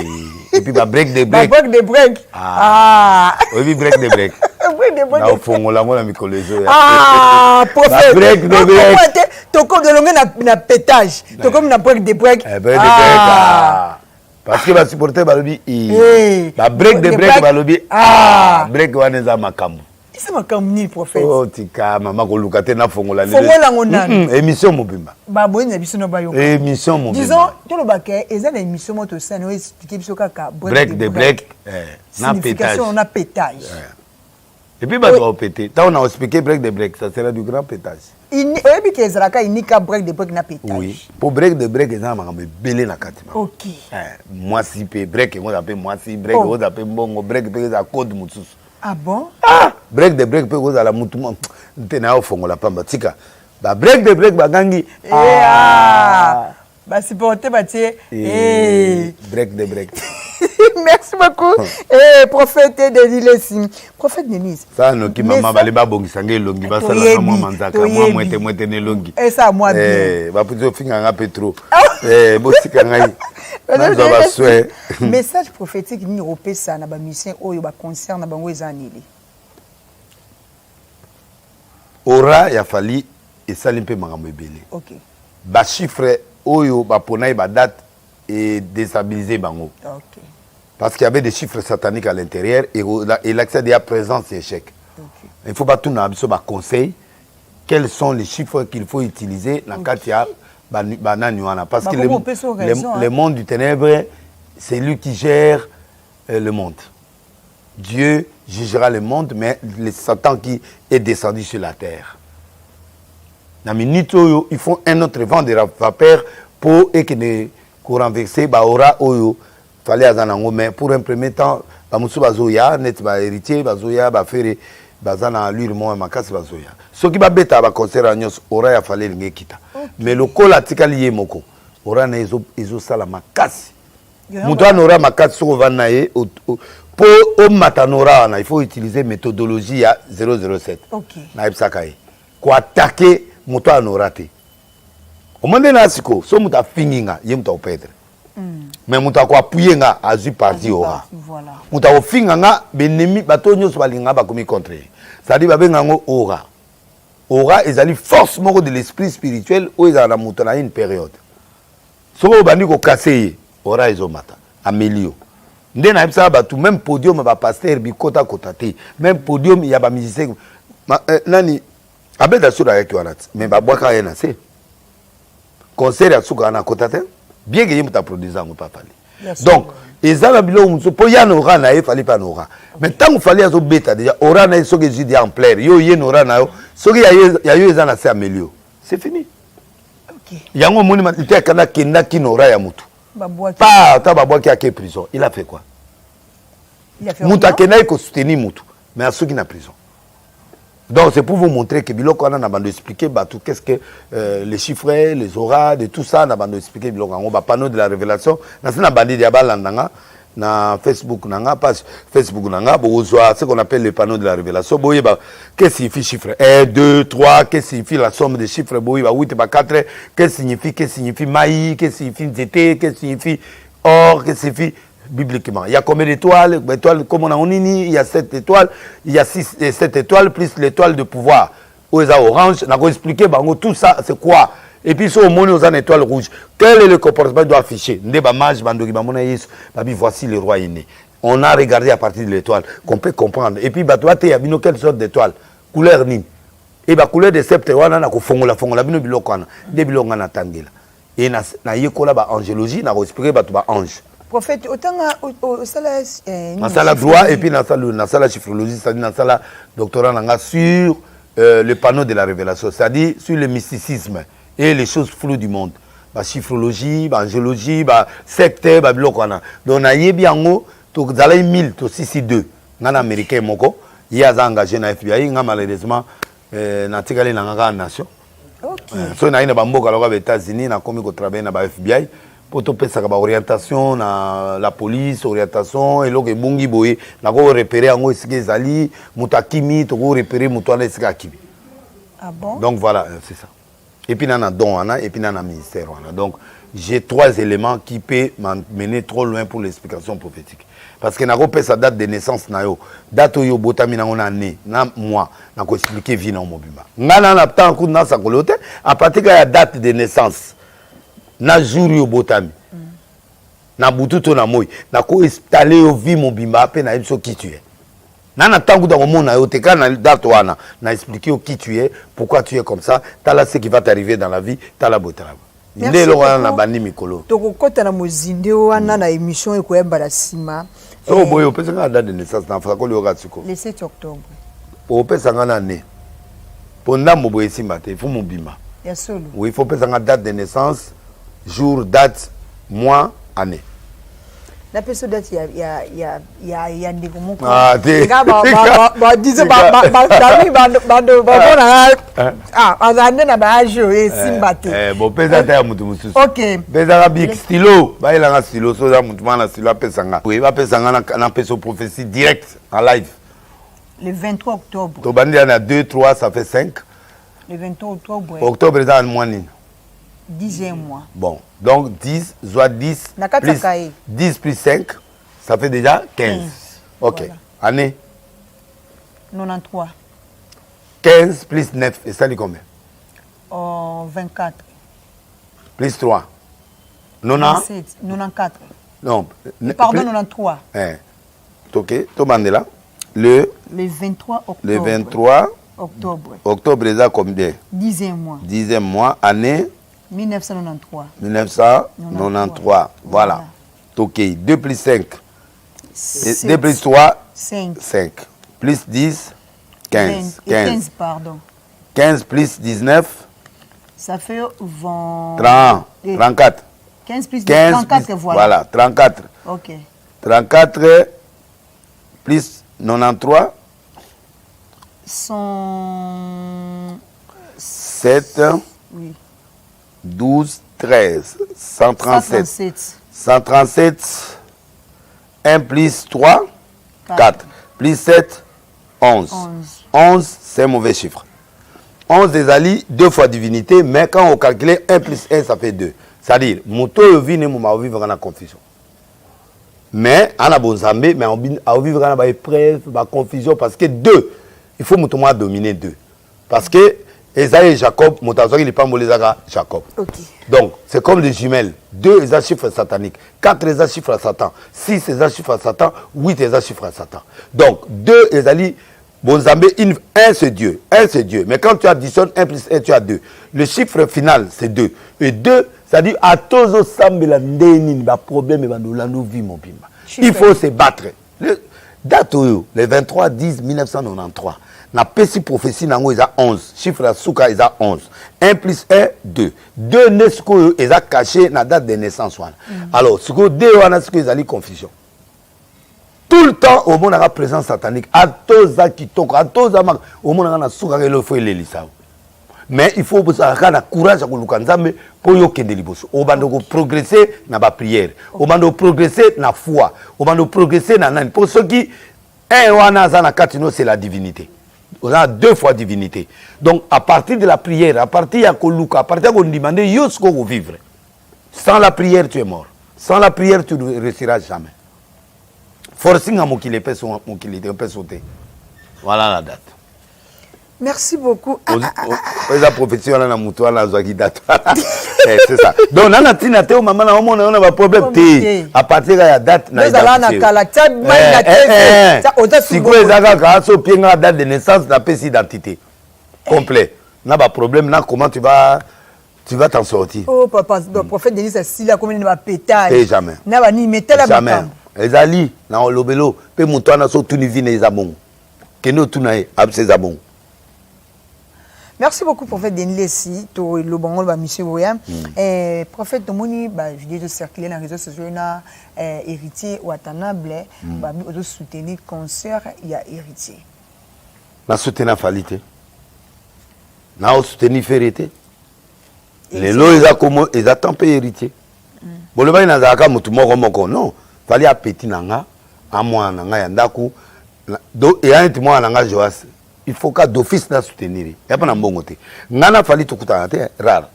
S2: puis bah break des break.
S1: Break des break.
S2: Ah. Oui, break des break.
S1: Break des break.
S2: Na fongo la ngona mikolezo.
S1: Ah, prophète.
S2: Break des break.
S1: To comme de longue na pétage. To comme na break des break.
S2: Break des break. Ah. Parce que ba supporter ba lobi ba break des break ba lobi break wana za makambo.
S1: C'est ma kamni prophète.
S2: Oh tika mama ko lukate na fongo la
S1: fongo la ngona.
S2: Émission mobimba.
S1: Ba boyina biso no ba yo.
S2: Émission mobimba.
S1: Disons to lo baké eza na émission moto ça no expliquer biso kaka
S2: break des break na pétage.
S1: On a pétage.
S2: Et puis ba doit péter. Tant on a expliqué break des break, ça sera du grand pétage.
S1: Oyebi ke ezalaka inika break des break na pétage.
S2: Oui. Pour break des break eza makambo belé na katima.
S1: OK.
S2: Moi si pe break on appelle moi si break on appelle bongo break pe za code mutsusu.
S1: Ah bon?
S2: Ah, break the break pe koza la mutu ntena au fongo la pamba tika. Ba break the break bagangi.
S1: Bah supporter batie.
S2: Break the break.
S1: Merci beaucoup. Prophète Denis Lessi. Prophète Denis.
S2: Ça no ki mama bale ba bongisa nge longi ba sala na mwa manzaka mwa mwete ne longi.
S1: Ça moi bien.
S2: Ba puto finga nga petro. Bosika ngai.
S1: Message prophétique ni opesa na ba mission oyo ba concerne bango ezanili.
S2: aura ya fali esali mpe makambo ebele.
S1: OK.
S2: Ba chiffre oyo ba pona ba date et déstabiliser bango.
S1: OK.
S2: Parce qu'il y avait des chiffres sataniques à l'intérieur et l'accès à présence c'est échec.
S1: OK.
S2: Il faut pas tout na biso ba conseil quels sont les chiffres qu'il faut utiliser dans Katia banani wana parce que le monde du ténèbre c'est lui qui gère le monde. Dieu jugera le monde, mais le Satan qui est descendu sur la terre. Dans minute oyo, ils font un autre vent de vapeur pour et que ne renverser ba aura oyo fallait azanango mais pour un premier temps ba musu bazoya net ba héritier bazoya ba faire bazana lui mo makasi bazoya. Ce qui va beta ba concert anyos aura ya fallait ngekita. Mais le kola tikali ye moko aura na ezo sala makasi. Mutu anora makasi so vanaye pour au matanora il faut utiliser méthodologie à 007.
S1: OK.
S2: Na ipsakaye. Ko attaquer mutu anora te. Au moment na siko so mutu afinginga ye mutu opedre. Mais mutu ko appuyer nga azu parti ora.
S1: Voilà.
S2: Mutu ofinga nga benemi bato nyos balinga ba komi contre. Ça dit babenga ngo ora. Ora ezali force moko de l'esprit spirituel o ezala mutu na une période. So bandi ko casser ora ezomata amelio. Nde na ipsa ba tout même podium ba pasteur bi kota kota te même podium ya ba musicien nani abeda sura yaki wana mais ba bwaka yana se concert ya suka na kota te bien que yimta produisant ngo papa li donc ezala bilo muso po ya no na e fali pa no mais tant que fali azo beta déjà ora na so que judi en plaire yo ye no na yo so que ya yo ezana se amelio c'est fini.
S1: OK.
S2: Yango moni ma te kana kenda kinora ya mutu pas ta babwa qui a quelle prison il a fait quoi il a fait muta kenai ko soutenir mutu mais à ceux qui na prison donc c'est pour vous montrer que biloko na bando expliquer tout qu'est-ce que les chiffres les auras de tout ça na bando expliquer biloko on va panneau de la révélation na bandi dia balandanga na Facebook nanga page Facebook nanga bozwa ce qu'on appelle le panneau de la révélation boye ba qu'est-ce signifie chiffre 1 2 3 qu'est-ce signifie la somme des chiffres boye ba 8 ba 4 qu'est-ce signifie maïs qu'est-ce signifie zété qu'est-ce signifie or qu'est-ce signifie bibliquement il y a combien d'étoiles comme on a onini il y a 7 étoiles il y a 6 et 7 étoiles plus l'étoile de pouvoir oza orange na ko expliquer bango tout ça c'est quoi. Et puis, si on monte aux étoiles rouges, quel est le comportement doit afficher? Voici le roi est né. On a regardé à partir de l'étoile, qu'on peut comprendre. Et puis, il y a quelle sorte d'étoile? Couleur ni. Et la couleur de septe, on a fongola, bino bilokana, de bilokana tangela. Et na yekola ba angélologie, na expliquer ba ange.
S1: Prophète, autant au
S2: sala droit et puis na sala chiffrologie, c'est-à-dire na sala doctorat nanga sur le panneau de la révélation, c'est-à-dire sur le mysticisme. Et les choses floues du monde. La chiffrologie, l'angélologie, le secte, bilokwana. Donc, na yebi yango, to zalai 1000, to 662. Ngana américain moko, il a engagé na FBI, nga malheureusement, na tikali na nga nation.
S1: OK.
S2: So na ina bamboka loka aux États-Unis, na komi ko travailler na ba FBI, pour to pesa ba orientation na la police, orientation et loke bungi boye, na ko repérer yango esike zali, mutakimi, to ko repérer mutwana esike akimi.
S1: Ah bon?
S2: Donc voilà, c'est ça. Et puis, il y a un don, et puis il y a un ministère. Donc, j'ai 3 éléments qui peuvent m'amener trop loin pour l'explication prophétique. Parce que je sais sa date de naissance. Date où je suis né, moi, je vais expliquer vie dans mon bima. À partir de la date de naissance, na jour yo botami. Na bututo na moi, na ko installer yo vie mon bima pe na yebso qui tu es. Nana tangu dans mon na yoteka na date wana na expliquer qui tu es, pourquoi tu es comme ça, t'as ce qui va t'arriver dans la vie, t'as la beauté. Ndé lo wana na bandi mikolo.
S1: Toko kota na mozinde wana na émission ekoyamba la sima.
S2: So boyo pesa nga date de naissance na fako le ogatsuko.
S1: Le 7 octobre.
S2: O pesa nga na né. Ponda mbo simba te, il faut mobima.
S1: Ya solo.
S2: Oui, il faut pesa nga date de naissance, jour, date, mois, année.
S1: La personne date ya ndeko moko.
S2: Ah, te.
S1: Ba disons azande na ba ajo e simba te.
S2: Bon pesa ta ya mutu mususu.
S1: OK.
S2: Pesa big stylo, ba ila nga stylo so za mutu mana stylo pesa nga. Oui, ba pesa nga na peso prophétie direct en live.
S1: Le 23 octobre.
S2: To bandi na 2 3 ça fait 5.
S1: Le 23 octobre.
S2: Octobre dans le mois ni.
S1: 10e mois.
S2: Bon, donc 10, soit 10 plus 10 plus 5, ça fait déjà 15. OK. Voilà. Année
S1: 93.
S2: 15 plus 9, et ça dit combien?
S1: 24.
S2: Plus 3.
S1: 97, 94.
S2: Non.
S1: Pardon, 93.
S2: Ok, to bandela. Le
S1: 23 octobre.
S2: Le 23
S1: octobre.
S2: Octobre, c'est combien?
S1: 10e mois.
S2: 10e mois, année
S1: 1993.
S2: 1993. Voilà. Ok, 2 plus 5.
S1: 7,
S2: 2 plus 3,
S1: 5.
S2: 5. Plus 10, 15.
S1: 15, pardon.
S2: 15 plus 19,
S1: ça fait 20...
S2: 30, 34.
S1: 15 plus
S2: 15
S1: 34,
S2: plus,
S1: voilà.
S2: Voilà, 34.
S1: Ok.
S2: 34 plus 93. 7,
S1: oui.
S2: 12, 13. 137.
S1: 137.
S2: 137. 1 plus 3, 4. Plus 7, 11. 11, c'est un mauvais chiffre. 11 des alliés, 2 fois divinité, mais quand on calcule 1 plus 1, ça fait 2. C'est-à-dire, moto vine moma vivre dans confusion. Mais on a bon zambé, mais on vivre dans épreuve, la confusion parce que 2, il faut moto dominer 2. Parce que Esaïe et Jacob, moto il n'est pas molé Jacob.
S1: Okay.
S2: Donc, c'est comme les jumelles. 2 est un chiffre satanique, 4 est un chiffre à Satan, 6 est un chiffre à Satan, 8 est un chiffre à Satan. Donc, 2 est alliés. Bon Zambé, 1 c'est Dieu, 1 c'est Dieu. Mais quand tu additionnes 1 plus 1, tu as 2. Le chiffre final, c'est 2. Et 2, c'est-à-dire, à tous les problèmes, mon pimba. Il faut se battre. Le 23 10 1993. La petite prophétie, il y a 11. Chiffre de Souka, il y a 11. 1 plus 1, 2. 2 nesco, il y a caché la date de naissance. Alors, ce que 2 il y a confusion. Tout le temps, au monde, il y a présence satanique. À tous les qui toquent, à tous les au monde, il y a souka, il faut les lire. Mais il faut avoir le courage pour progresser dans la prière, pour progresser dans la foi, pour progresser dans la... Pour ceux qui, c'est la divinité. On a 2 fois divinité. Donc, à partir de la prière, à partir de demander, vivre. Sans la prière, tu es mort. Sans la prière, tu ne réussiras jamais. Forcing à mon qu'il peut sauter. Voilà la date.
S1: Merci beaucoup.
S2: La prophétie, on a date. C'est ça. Donc, on a un maman, on a un problème. À partir de la date, on a une date de naissance, on a une identité. Complet. On a un problème. Comment tu vas t'en sortir?
S1: Oh, papa, le prophète Denis a si la commune va péter.
S2: Jamais.
S1: Jamais.
S2: Les alliés, dans le lobelo, pe mutwana so tunivi ne zabon. Keno tunae abse zabon.
S1: Merci beaucoup, prophète Denis Lessi, to le bon ba monsieur Boyam. Prophète Tomoni, ba je dis de circuler dans les réseaux sociaux na héritier Watanabe, ba de soutenir concert, il y a héritier.
S2: Na soutenir falité. Na soutenir férité. Les lois ils attendent pas héritier. Bon le ba ina zaka mutu moko non. Fallait à petit nanga, à moi nanga yandaku, et à un témoin nanga Joas. Il faut qu'à d'office na soutenir. Il n'y a pas de bon côté. Nana fallait tout coûter rare.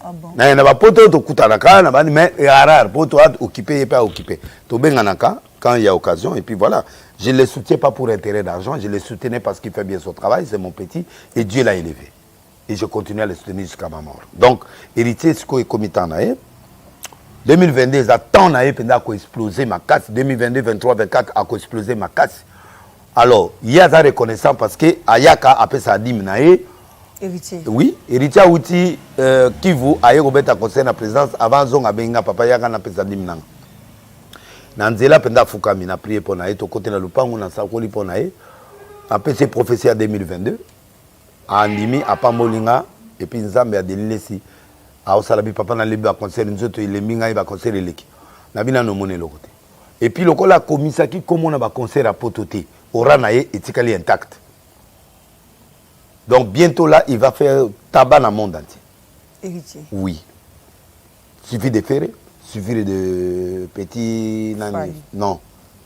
S1: Ah bon.
S2: Na y a pas tout coûter na kana, mais rare pour toi occuper et pas occuper. To benganaka quand il y a occasion et puis voilà. Je ne le soutiens pas pour intérêt d'argent, je le soutenais parce qu'il fait bien son travail, c'est mon petit et Dieu l'a élevé. Et je continue à le soutenir jusqu'à ma mort. Donc héritier ce qu'on est comité en 2022, ça tant a explosé ma casse. 2022, 23, 24 a explosé ma casse. Alors, il y a ça reconnaissant parce que Ayaka appelle ça Dimnae.
S1: Héritier.
S2: Oui, héritier outil qui vous a Robert à conseil la présidence avant Zong Abenga papa Yaka na pesa Dimnang. Nanzela penda Fukami na prié pour nae to côté na lupango na sakoli pour nae. Après ces prophéties en 2022, a Andimi a Pamolinga et puis Nzambe a Delilesi. A osalabi papa na lebi a concert nzoto il minga il va concert eleki na bina no mone lokote et puis lokola komisa ki comme on a ba concert à pototé aura na etikali intact. Donc bientôt là il va faire tabac dans le monde entier.
S1: Héritier.
S2: Oui. Suffit de faire, suffit de petit nani. Non.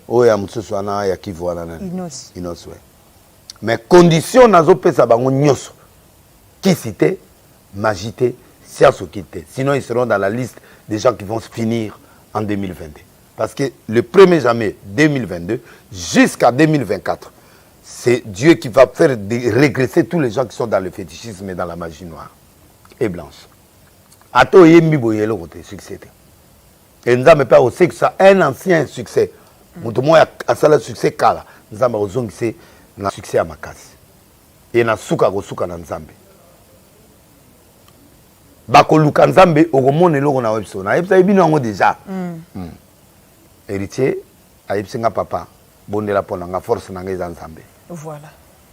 S2: Oh ya mutsusu ana ya kivu ana nani. Inos ouais. Mais condition nazo pesa bango nyoso. Qui cité magité sinon, ils seront dans la liste des gens qui vont se finir en 2022. Parce que le 1er janvier 2022 jusqu'à 2024, c'est Dieu qui va faire régresser tous les gens qui sont dans le fétichisme et dans la magie noire et blanche. Ato yembi boyelo côté succès. Et nous avons pas aussi que ça un ancien succès. Mutu moya asala succès kala. Nous avons besoin que c'est un succès à makasi. Et na suka ko suka na nzambe. Bako luka nzambe okomone loko na webso. Na yebisa bino ngo déjà. Héritier ayebsinga papa bondela pona nga force na ngeza nzambe.
S1: Voilà.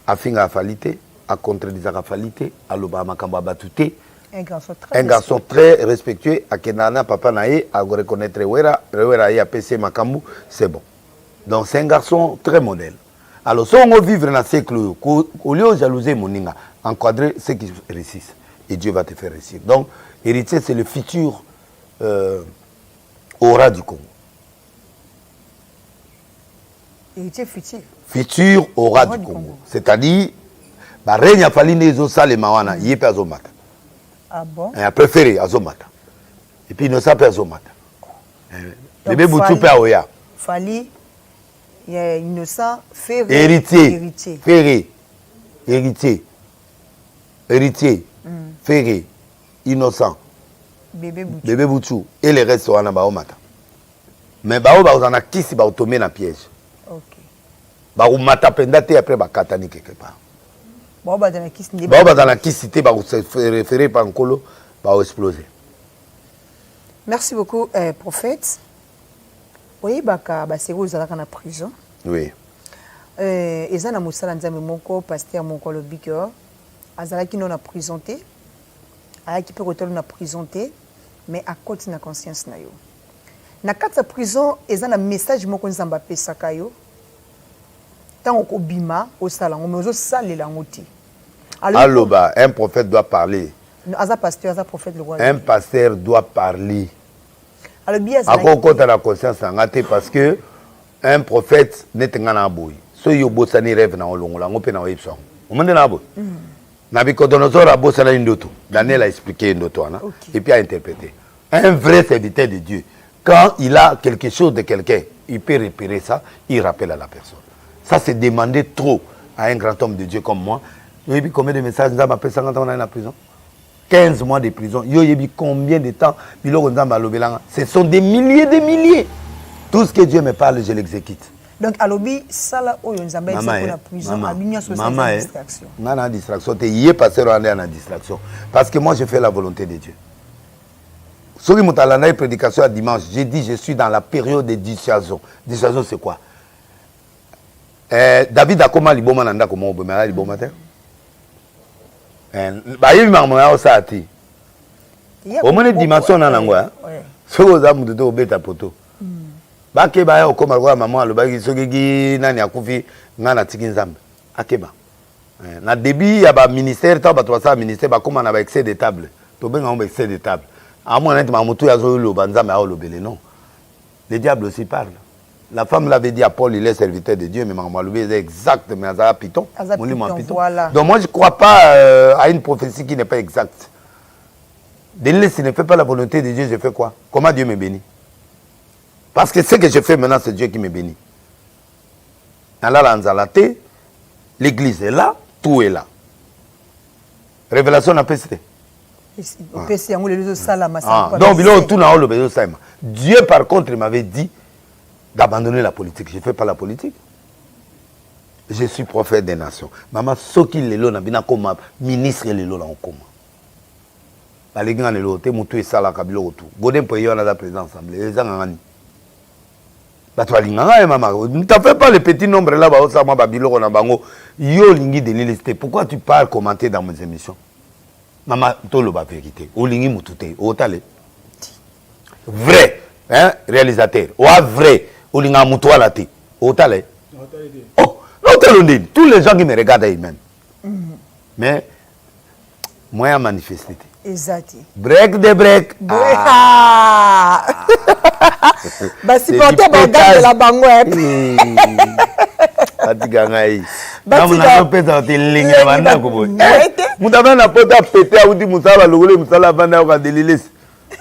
S2: Afinga afalité, a contredisera afalité, a loba makambo batute.
S1: Un garçon
S2: très respectueux. A kenana papa nae a reconnaître Wera et a PC makambu, c'est bon. Donc c'est un garçon très modèle. Alors si on vivre dans ce siècle, au lieu de jalouser moninga, encadrer ceux qui réussissent. Et Dieu va te faire réussir. Donc héritier c'est le futur aura du Congo.
S1: Héritier futur.
S2: Futur aura du Congo. C'est-à-dire, bah règne a fallu les osas les mawana, y est pas azomata.
S1: Ah bon?
S2: Il a préféré azomata. Et puis il ne sait pas azomata. Le bébé boutou pe aoya.
S1: Fali, il y a innocent, ferré.
S2: Héritier. Ferré. Héritier. Héritier. Ferré. Innocent. Bébé boutou. Et les restes sont en baomata. Mais bao ba on a qui si ba tomber dans piège.
S1: Ok.
S2: Ba ou mata pendate après ba katani quelque part.
S1: Bao ba dans la kiss ni.
S2: Bao ba dans la kiss cité ba se référer par nkolo ba exploser.
S1: Merci beaucoup prophète. Oui baka ba sero zalaka na prison.
S2: Oui.
S1: Ezana musala nzambe moko pasteur moko le bigger azalaki non na prison te. Ayaki pe retourner na prison te mais à côté na conscience na yo. Na kati ya prison eza na message moko nzamba pesaka yo tango ko bima osala ngo mezo salela ngoti
S2: aloba un prophète doit parler
S1: aza pasteur aza prophète le roi
S2: un pasteur doit parler
S1: alors bien ça
S2: akokota la conscience ngate parce que un prophète netenga na boy so yo bosani rêve na olongola ngo pe na webso omende na boy Nabucodonosor a bossé une ndoto. Daniel a expliqué une ndoto et puis a interprété. Un vrai serviteur de Dieu, quand il a quelque chose de quelqu'un, il peut repérer ça, il rappelle à la personne. Ça, c'est demander trop à un grand homme de Dieu comme moi. Vous avez combien de messages nous avons appelé 50 ans dans la prison? 15 mois de prison. Vous avez combien de temps? Ce sont des milliers. Tout ce que Dieu me parle, je l'exécute.
S1: Donc, alobi, sala oyo nzamba pour la prison, abinya sur cette distraction.
S2: Nana distraction, te yé passer en distraction. Parce que moi, je fais la volonté de Dieu. Sur une prédication à dimanche, j'ai dit, je suis dans la période de dissuasion. Dissuasion, c'est quoi? David a comment liboma nanda comment obemala liboma te? Ba yemi mamoya osati. Au moins dimension na ngwa. Soko za mutu to obeta poto. Bakeba ya okoma kwa maman alobaki soki nani akufi ngana tiki nzambe akeba na début ya ba ministère ta ba 300 ministère ba koma na ba excès de table to benga on ba excès de table à moi net mamutu ya zo loba nzambe a olobele non le diable aussi parle. La femme l'avait dit à Paul, il est serviteur de Dieu, mais maman alobé c'est exact mais azara piton
S1: voilà.
S2: Donc moi je crois pas à une prophétie qui n'est pas exacte. Dès si ne fait pas la volonté de Dieu, je fais quoi? Comment Dieu me bénit? Parce que ce que je fais maintenant, c'est Dieu qui me bénit. L'église est là, tout est là. Révélation n'a pas été. Donc, Dieu, par contre, il m'avait dit d'abandonner la politique. Je ne fais pas la politique. Je suis prophète des nations. Maman, ce qui est là, comme ministre, il est là en coma. Les gens, ils sont là, Godin peut y avoir la présidence assemblée. Les gens, tu ne fais pas le petit nombre là, pourquoi tu parles commenter dans mes émissions? Maman, tu la vérité. Vrai, hein, réalisateur. Vrai, oh, tous les gens qui me regardent eux-mêmes. Mais, moi, je manifeste.
S1: Exact.
S2: Break de break.
S1: Bah si porter bagage de la bango.
S2: Atigangai. Namuna pesa otilinga banda kubo. Mutaba na pota pété audi musala logole musala banda ko delilis.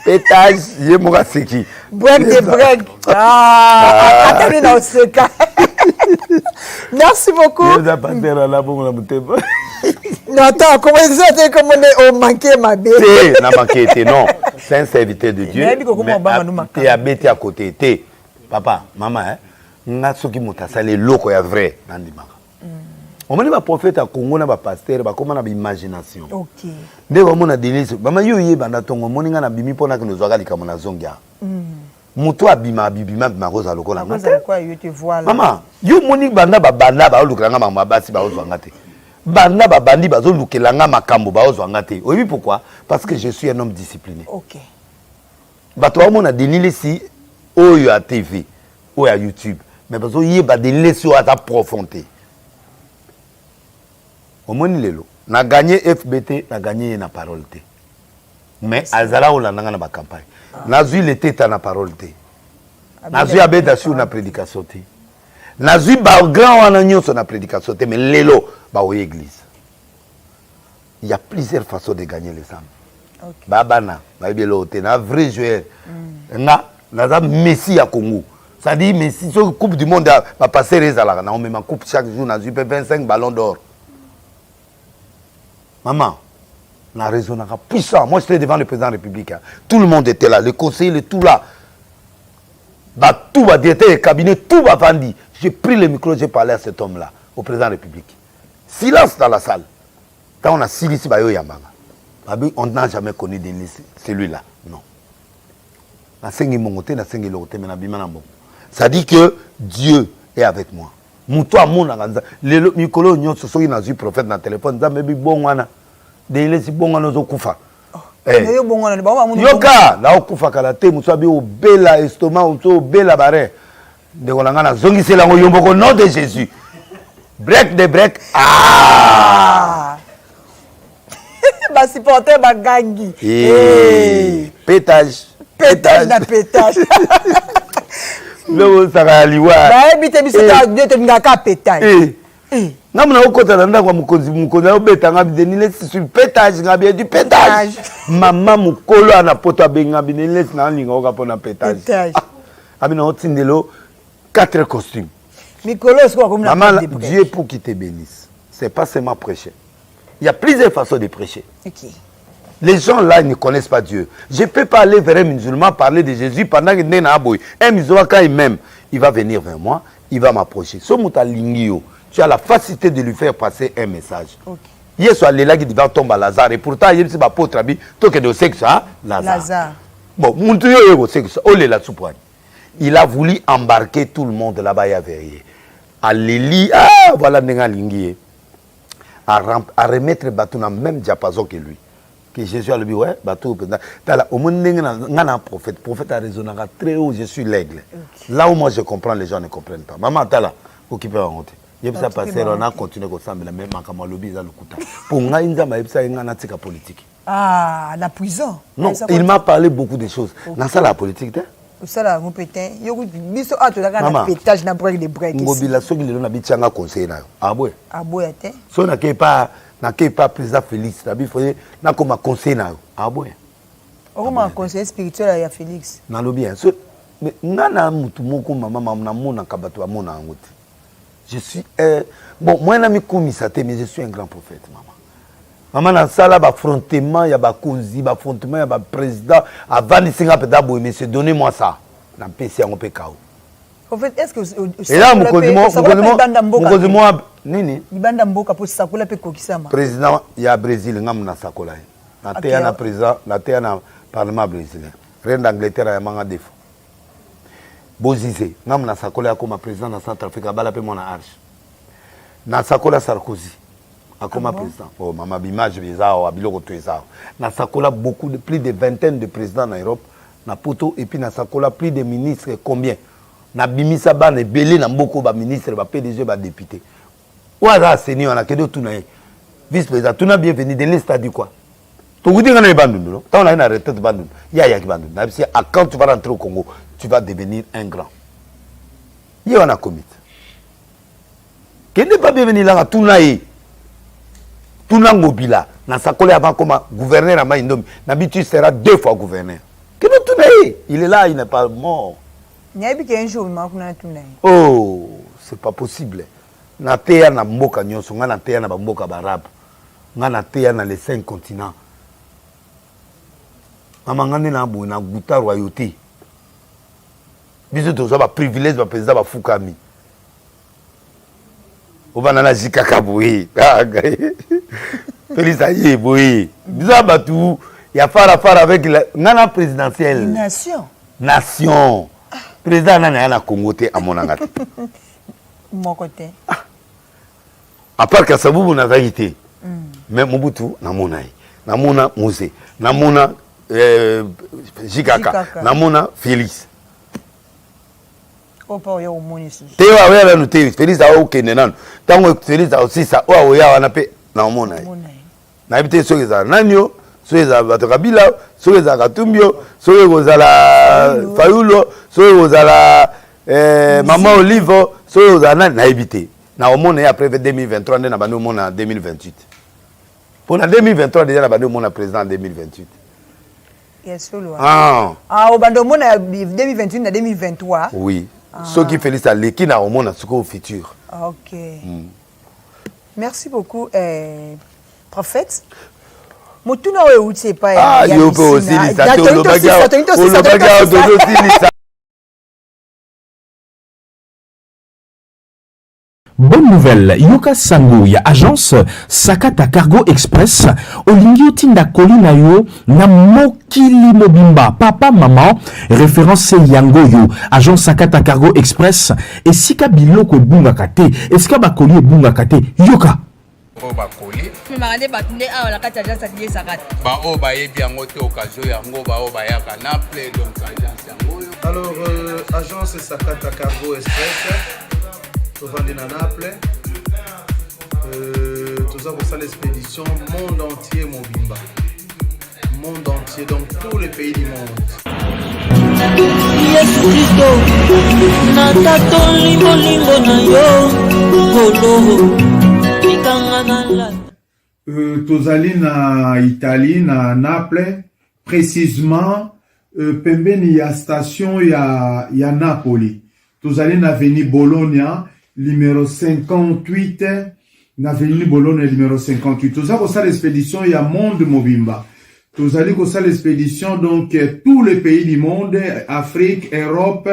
S2: Pétage ye moka seki.
S1: Break de break. Ah, attendez dans ce cas. Merci beaucoup.
S2: Je vais passer à la bonne la
S1: Non, attends, comment ça t'es comme on manqué ma bête?
S2: T'es, n'a manqué, t'es non. C'est un serviteur de Dieu.
S1: Mais
S2: t'es habité à côté. T'es, papa, maman, hein. N'a ce qui m'a salé l'eau est vrai. Nandimaka. On m'a dit, prophète à Congo, na pasteur, comment on a imagination.
S1: Ok.
S2: Dès qu'on a délice, maman, yo yé banda tongo, moninga na bimi pona que nous agali comme na zongia. Muto abima bibima ma rosa loko la
S1: mata. Quoi, yo te vois là.
S2: Maman, yo moning banda ba olukranga mama basi ba ozwanga te. Banda ba bandi ba olukelanga makambo ba ozwanga te. Oui, pourquoi? Parce que je suis un homme discipliné.
S1: Ok.
S2: Bato wa mona délice si oyo à TV, oyo à YouTube, mais parce que yé ba délice sur à profondeur. Au moins lelo na gagné FBT na gagné na parole té mais azala olandanga na ba campagne na zui le teta na parole té na zui abeda sur na prédication té na zui ba grand wana nyonso na prédication té mais lelo ba o église il y a plusieurs façons de gagner les âmes. Okay. Babana ba belo té na vrai joueur na za Messi à Congo. Ça dit Messi sur coupe du monde va passer rezala na on même coupe chaque jour na zui 25 ballons d'or. Maman, la raison n'a puissant. Moi, j'étais devant le président de la République. Hein. Tout le monde était là. Le conseiller, le tout là. Bah, tout va directeur et cabinet, tout va vendu. J'ai pris le micro, j'ai parlé à cet homme-là, au président de la République. Silence dans la salle. Quand on a silencieux, on n'a jamais connu celui-là. Non. Ça dit que Dieu est avec moi. Moutoua mona ganza lelo mikolo nyonso soki na zui prophète na téléphone za mebi bongwana de lesi bongwana zo kufa
S1: yo bongwana ba ba
S2: yoka la okufa kala te mutwa bi obela estomac to obela bare de kolanga na zongi sela ngo yombo ko nom de Jésus break de break
S1: ba supporter ba gangi
S2: pétage
S1: na pétage.
S2: Lo saka liwa
S1: ba ebite biso ta Dieu te ngaka pétage
S2: ngamuna okota na ndako mukonzi obeta ngabi denile sur pétage ngabi du pétage mama mukolo ana poto abenga binele na linga okapona pétage abi na otindelo 4 costumes
S1: mikolo siko comme la
S2: maman Dieu pour qu'il te bénisse c'est pas seulement prêcher il y a plusieurs façons de prêcher. OK. Les gens là ils ne connaissent pas Dieu. Je ne peux pas aller vers un musulman parler de Jésus pendant que un musulman quand il m'aime, il va venir vers moi, il va m'approcher. Tu as la facilité de lui faire passer un message. Hier soir, les là qui va tomber à Lazare et pourtant il y a pas trabi, toi que de sexe ça, Lazare. Bon, il a voulu embarquer tout le monde là-bas à Verrier. À l'Élie, voilà Nenga Linguier. À remettre Batou dans le même diapason que lui. Que Jésus a dit, ouais, Batou, au monde, un prophète. Prophète a raisonné très haut, je suis l'aigle. Là où moi je comprends, les gens ne comprennent pas. Maman, t'as là, occupé à monter. Il y a passé, on a continué comme ça, mais la même à lobby, ça le coûte. Pour moi, il y a une politique.
S1: Ah, la prison.
S2: Non, il m'a parlé beaucoup de choses. Dans ça, la politique,
S1: ça là, mon pétain, il y a biso à tout la grande pétage na break de break.
S2: Ngobila soki lelo na bitanga conseil na. Abwe.
S1: Abwe ate.
S2: So na ke pas président Félix, na bi foye na koma conseil na. Abwe.
S1: Okoma conseil spirituel ya Félix.
S2: Na lo bien. So ngana mutu moko mama na mona kabato ba mona ngoti. Je suis bon, moi na mi komisa te mais je suis un grand prophète maman. Maman na sala ba affrontement ya ba konzi ba affrontement ya ba président avant de singa peut d'abord mais c'est donnez-moi ça na PC en pe kao.
S1: En fait est-ce que
S2: et là mon moi nini
S1: libanda mboka pour sakula pe kokisama
S2: président ya Brésil ngam na sakola na te na président na te na parlement brésilien reine d'Angleterre ya manga defo Bozizé ngam na sakola ya comme président na Centrafrique bala pe mona arche na sakola Sarkozy comme président. Oh, maman, l'image bizarre, abiloko tuezao. Na sakola beaucoup de plus de vingtaine de présidents en Europe, na poto et puis na sakola plus de ministres combien. Na bimisa ba na belé na mboko ba ministre ba PDG ba député. Ouaza seni on a que tout na vice-président, tout na bienvenu de l'État du quoi. Tu vous dis qu'on est bandou non? Tant on a une retraite bandou. Ya ki bandou. Na si quand tu vas rentrer au Congo, tu vas devenir un grand. Y on a commis. Qui n'est pas bienvenu là tout na Tunangobila, na sakolé avant comme gouverneur à Maïndom, Nabitu sera 2 fois gouverneur. Il est là, il n'est pas mort.
S1: Un jour,
S2: oh, c'est pas possible. Na teya na mboka nyonso, nga na teya na mboka barabu. Nga na teya na les 5 continents. Mama ngane na bo na guta royauté. Biso to ça ba privilège ba président ba fukami. Obana na jikaka boye. Félix aye boye. Biso ba tout ya fara avec la nana présidentielle. Nation. Président nana na Congo te amonanga te.
S1: Mon côté.
S2: À part que Sabubu na zaité. Mais Mobutu na monai. Na mona Mose. Na mona Jikaka. Na mona Félix.
S1: Opa yo monisi.
S2: Te wa wela no te Félix a okende nano. Tango Félix a aussi ça o ya wana pe na monai. Na ibite soki za nanyo, soki za bato kabila, soki za Katumbio, soki kozala Fayulo, soki kozala Maman Olive, soki kozala na ibite. Na omona après 2023 na bano mona 2028. Pour la 2023 déjà la bano mona président en 2028.
S1: Yes solo. Au bando mona 2028 na 2023.
S2: Oui. Ce qui félicite à l'équipe na omona suko au futur.
S1: OK. Merci beaucoup prophète. Motuna we uti pa ya.
S2: Yo peut aussi lisa to lo baga
S6: Bonne nouvelle, Yoka Sango ya agence Sakata Cargo Express Olingi Otinda Kolina yo na mokili mobimba papa maman référence Yango yo agence Sakata Cargo Express et sika biloko bunga kate esika bakoli bunga kate Yoka
S7: ba koli
S8: marande batunde a la kata agence Sakata Sakata
S7: ba o ba yebi yango te occasion yango ba o ba yaka na play donc agence yango.
S9: Alors agence Sakata Cargo Express Tovandi na Naples, tous avons ça l'expédition monde entier Mobimba, monde entier donc tous les pays du monde. Tozali na Italie na Naples, précisément pembeni ya station ya Napoli. Tozali na avenue Bologna numéro 58 na avenue Bologna numéro 58. Tozali kosa l'expédition ya monde mobimba. Tozali kosa l'expédition donc tous les pays du monde, Afrique, Europe,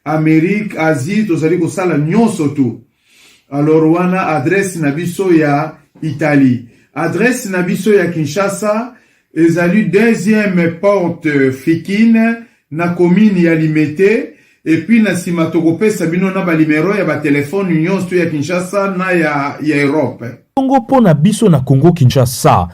S9: Amérique, Asie, tozali kosa la nyonso tout. Alors wana adresse na biso ya Italie. Adresse na biso ya Kinshasa, ezali deuxième porte Fikine na commune ya Limete. Et puis na simatoko sabino na ba numéro ya ba téléphone union sto ya Kinshasa na ya Europe.
S6: Congo pona biso na Congo Kinshasa.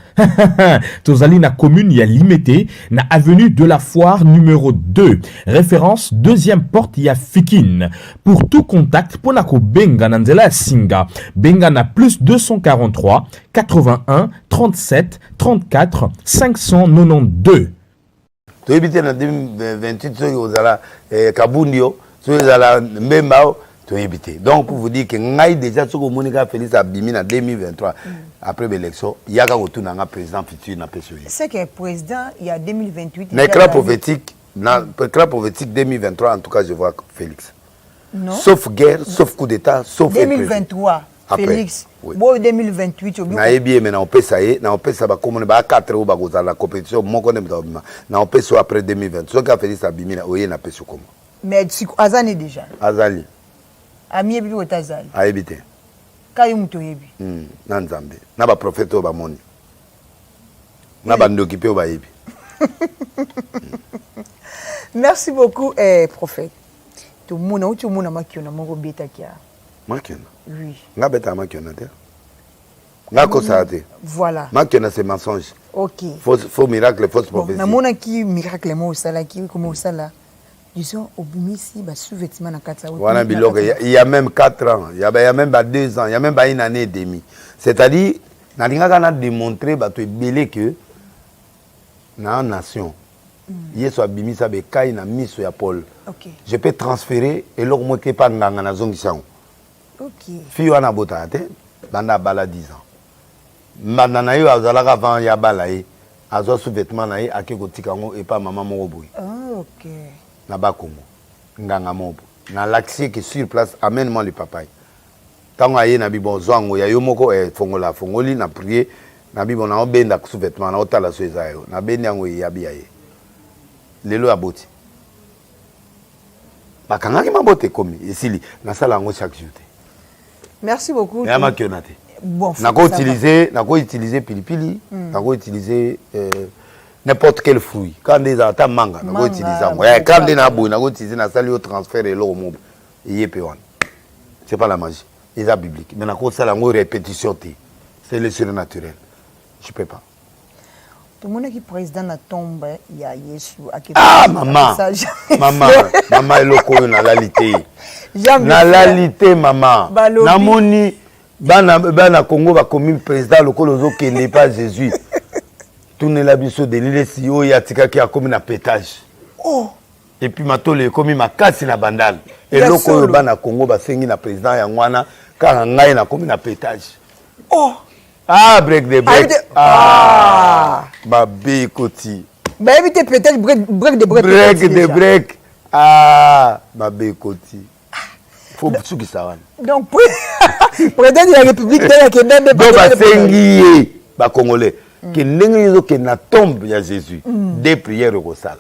S6: Tozali na commune ya Limete na avenue de la Foire numéro 2. Référence deuxième porte ya Fikine. Pour tout contact pona ko benga na nzela singa. Benga na plus 243 81 37 34 592.
S2: Tu habites en 2028, ceux qui ont Kabundio, ceux qui ont Mbembao, tu habites. Donc, pour vous dire que Ngaï déjà, ceux qui ont Monica Félix Abimi en 2023, après l'élection, il y a un président futur dans PSOE.
S1: C'est que le président, il y a 2028.
S2: L'éclat prophétique 2023, en tout cas, je vois Félix.
S1: Non.
S2: Sauf guerre, sauf coup d'État, sauf
S1: 2023. Félix, bon 2028
S2: na ebi mais na opesa ye na opesa ba komone ba 4 ou ba goza la compétition mon connaît na opesa après 2020 so ka Félix abimina oye na peso comme
S1: mais azani déjà
S2: azali
S1: ami ebi otazali
S2: a ebité
S1: kayi muto yebi
S2: na nzambe na ba prophète ba moni na ba ndokipe ba yebi.
S1: Merci beaucoup prophète tout mona uti mona makiona moko beta kia
S2: makiona.
S1: Oui.
S2: Nga beta makiona te. Nga kosate.
S1: Voilà.
S2: Makiona c'est mensonge.
S1: OK.
S2: Faux miracle, fausse prophétie.
S1: Na mona ki miracle mo sala ki comment sala. Disons au bimisi ba sous-vêtement na kata.
S2: Voilà biloko il y a même 4 ans, il y a même 2 ans, il y a même une année et demie. C'est-à-dire na linga kana démontrer ba to belé que na nation. Yeso abimisa be kai na miso ya Paul.
S1: OK.
S2: Je peux transférer et loko mo ke pa nganga na zongisao.
S1: OK.
S2: Fi wana botate banda bala 10 ans. Mbanda na yo azalaka avant ya bala ye azo sous-vêtement na ye akeko tikango et pas maman moko boy.
S1: OK.
S2: Na bakongo nganga mobo. Na l'accès que sur place amène-moi le papa. Tant aye na bibon zwango ya yo moko fongola fongoli na prier na bibon na obenda sous vêtement na otala so ezayo na beni yango ya biaye lelo aboti bakangaki mabote komi esili na sala ngo chaque jour.
S1: Merci beaucoup.
S2: Ya makionate.
S1: Bon.
S2: Nako utiliser pilipili, nako utiliser n'importe quel fruit. Quand des ata manga, nako utiliser ngo. Ya quand des na boy, nako utiliser na sali au transfert et l'eau mo. Yepé wan. C'est pas la magie. C'est la biblique. Mais nako sala ngo répétition té. C'est le surnaturel. Je peux pas.
S1: Tout le monde qui président na tombe ya Yesu
S2: ah maman. Maman eloko na lalité. Na lalité maman. Na moni bana Congo ba comme président lokolo zo ke n'est pas Jésus. Tout ne la biso de l'île si o ya tika ki a comme na pétage.
S1: Oh.
S2: Et puis matole comme makasi na bandal. Et lokolo bana Congo ba sengi na président ya ngwana ka ngai na comme na pétage.
S1: Oh.
S2: Ah, break the break. Ah, babi koti.
S1: Bah évitez peut-être break the break.
S2: Break the break. Ah, babi koti. Faut tout qui ça.
S1: Donc président de la République de la Kenya de
S2: ba sengi ba congolais que ndenge yo que na tombe ya Jésus des prières au sala.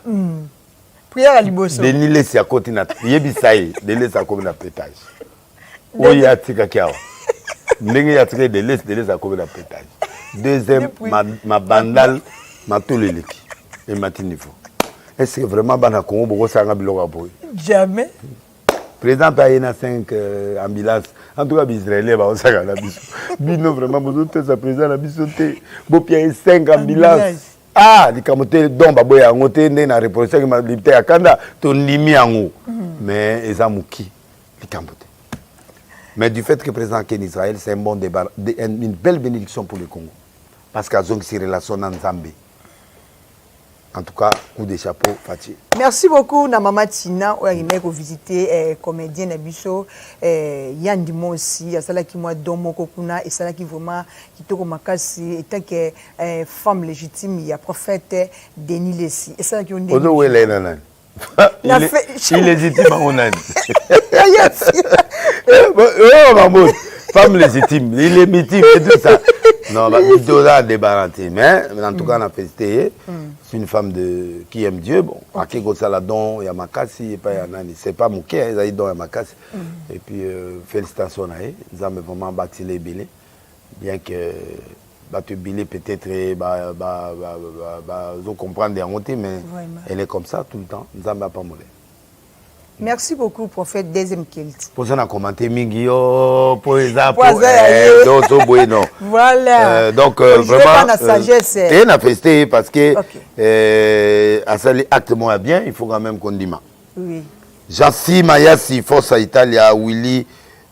S1: Prière à liboso.
S2: Denis laisse à côté na yebisaï, de laisse à côté na pétage. Oya tika kiao. Ndenge ya tika de laisse à côté na pétage. Deuxième ma bandal ma tout le leki et ma niveau. Est-ce que vraiment bana Congo boko sanga biloko boy?
S1: Jamais.
S2: Président paye na 5 ambulances. En tout cas, les Israéliens vont s'en aller. Bino vraiment besoin de sa président la bisoté. Bo paye 5 ambulances. Ah, les camotés dont baboy a ngoté na reproduction qui m'a limité à Kanda ton limi en mais ezamuki les camotés. Mais du fait que le président Ken Israël, c'est un bon débat, une belle bénédiction pour le Congo. Parce qu'à Zong si relation en Zambie. En tout cas, coup de chapeau, Fatih.
S1: Merci beaucoup, na Mama Tina, où il m'a visité comédien Nabiso, Yann Dimo aussi, à celle qui m'a donné Kokuna, et celle qui vraiment, qui te remarqué, étant que femme légitime, il y a prophète Denis Lessi. Et celle qui ont dit.
S2: Ozo est là, il est légitime à mon âne. Oh, maman, femme légitime, il est légitime et tout ça. Non, il doit débarrasser. Mais en tout cas, on a fait c'est une femme qui aime Dieu. Bon, à qui ça la don, il y a Makassi, et pas c'est pas mon cœur, il y a don, il y a Makassi. Et puis, félicitations à elle. Ils ont vraiment bâti les billets. Bien que, battu billet peut-être, vous comprenez des remontées, mais elle est comme ça tout le temps. Nous n'avons pas mourir.
S1: Merci beaucoup, prophète deuxième kilt.
S2: Pour ça, on a commenté Mingio, Poesa, non.
S1: Voilà.
S2: Donc, vraiment,
S1: la sagesse.
S2: Et on a festé parce que, à ça, actement bien, il faut quand même qu'on dise.
S1: Oui.
S2: Jassi, Mayassi, Forza Italia, Willy,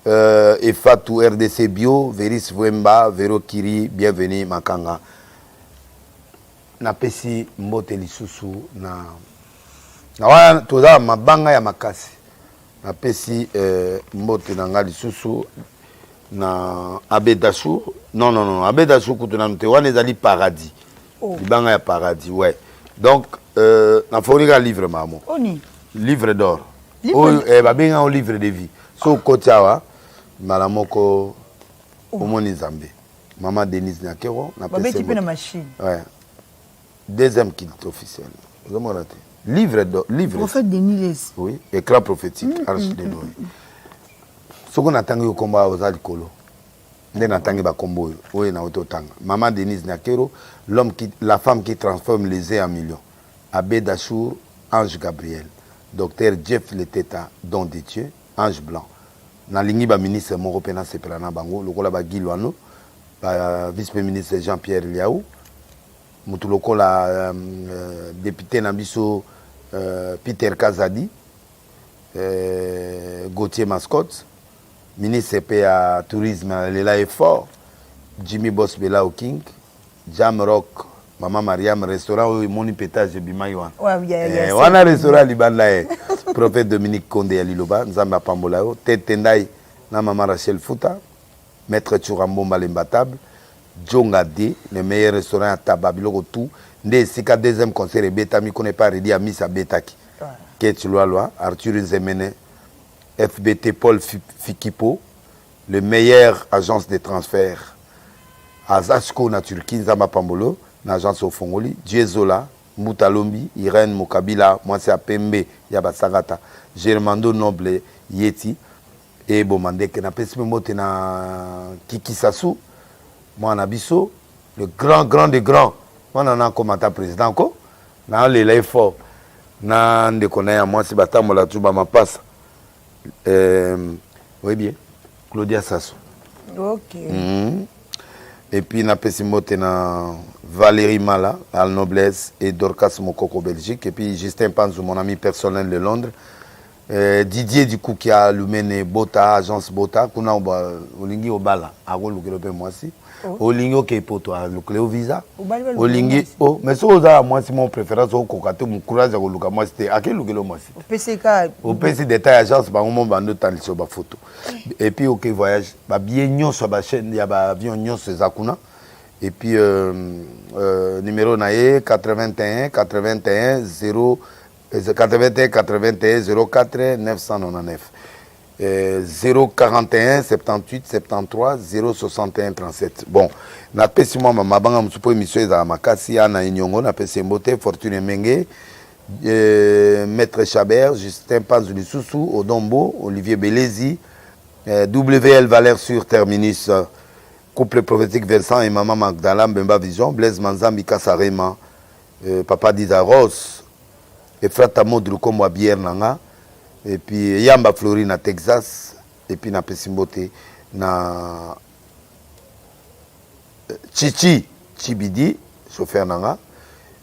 S2: Efatu, RDC Bio, Veris Wemba, Vero Kiri, bienvenue, Makanga. Na pesi mbote lisusu na wana toza mabanga ya makasi na pesi mbote na ngali susu na Abedashu non Abedashu kutuna mte wana ezali paradis libanga ya paradis ouais donc na fournika livre mamo
S1: oni
S2: livre d'or babenga o livre de vie so kotiawa mala moko omoni Zambe maman Denise Nyakero na pesi
S1: na machine
S2: ouais deuxième kilt officiel vous avez raté. Livre d'or, livre.
S1: Prophète Denis Lessi.
S2: Oui, éclat prophétique, arche de Noé. Ce qu'on attend au combat aux Alikolo. Nous attendons au combat. Oui, na ototanga. Maman Denise Nyakero, la femme qui transforme les œufs en millions. Abbé Dachour, Ange Gabriel. Docteur Jeff Leteta, don de Dieu, Ange Blanc. Na lingi ba ministre Moro Pena Seprana Bango, lokola ba Gilwano, ba vice-ministre Jean-Pierre Liaou. Mutuloko la député Nabiso Peter Kazadi, Gauthier Mascotte, ministre PA Tourisme, Lela est fort, Jimmy Boss Bela au King, Jam Rock, Maman Mariam, restaurant où mon pétage Bimaïwan. On a restaurant Libanla, prophète Dominique Kondé à Liloba, Nzamba Pambolao, Tête Tendai, na Maman Rachel Fouta, Maître Churambo Malembatable, Djonga D, le meilleur restaurant à Tababiloko tout. Ndé Sika deuxième concert et Beta mi connaît pas Redi à Missa Betaki. Kate Loa Arthur Zemene, FBT Paul Fikipo, le meilleur agence de transfert. Azashko na Turquie, Nzamba Pambolo, na agence au Fongoli, Diezola, Moutalombi, Irène Mokabila, moi c'est à Pembe, Yabasagata, Germando Noble, Yeti, et Bomandeke, na Pesime Mote na Kiki Sassou, moi na Bisso, le grand des grands, moi na commentateur président, ko, na le fort, na ndekona moi c'est Batamola Tuba Mapasa, oui bien, Claudia Sassou.
S1: Ok.
S2: Et puis, na Pesimote na Valérie Mala, à la Noblesse, et Dorcas Mokoko, Belgique. Et puis, Justin Panzou, mon ami personnel de Londres. Didier, du coup, qui a allumé Bota, agence Bota. Kuna Olingi Obala, à Roloukele, moi aussi. Olingi Okepoto, à Lukele Visa. Olingi, oh, mais ça, moi, c'est mon préférence. Au Kokato, mon courage à Roloukele, moi, c'était à quel Lukele, moi, c'était. Au PC détail agence, bah, on m'a donné tant sur ma photo. Et puis, OK, voyage, bah, bien, nyon sur ma chaîne, il y a bah, avion nyon sur Zakuna. Et puis, numéro naïe, 81 81 0 81 81 04 999. 041 78 73 061 37. Bon, na pesi moi mama banga msupo émission za makasi ana inyongo na pesi mbote Fortune Menge, Maître Chabert, Justin Panzou Soussou, Odombo, Olivier Belezi, WL Valère sur Terminus, couple prophétique Vincent et maman Magdala Mbemba Vision, Blaise Manzambi Kasarema, Papa Dizaros, et Frata Modru comme bière nanga. Et puis Yamba Florine à Texas, et puis na Pesimbote na Chichi Chibidi, chauffeur nanga,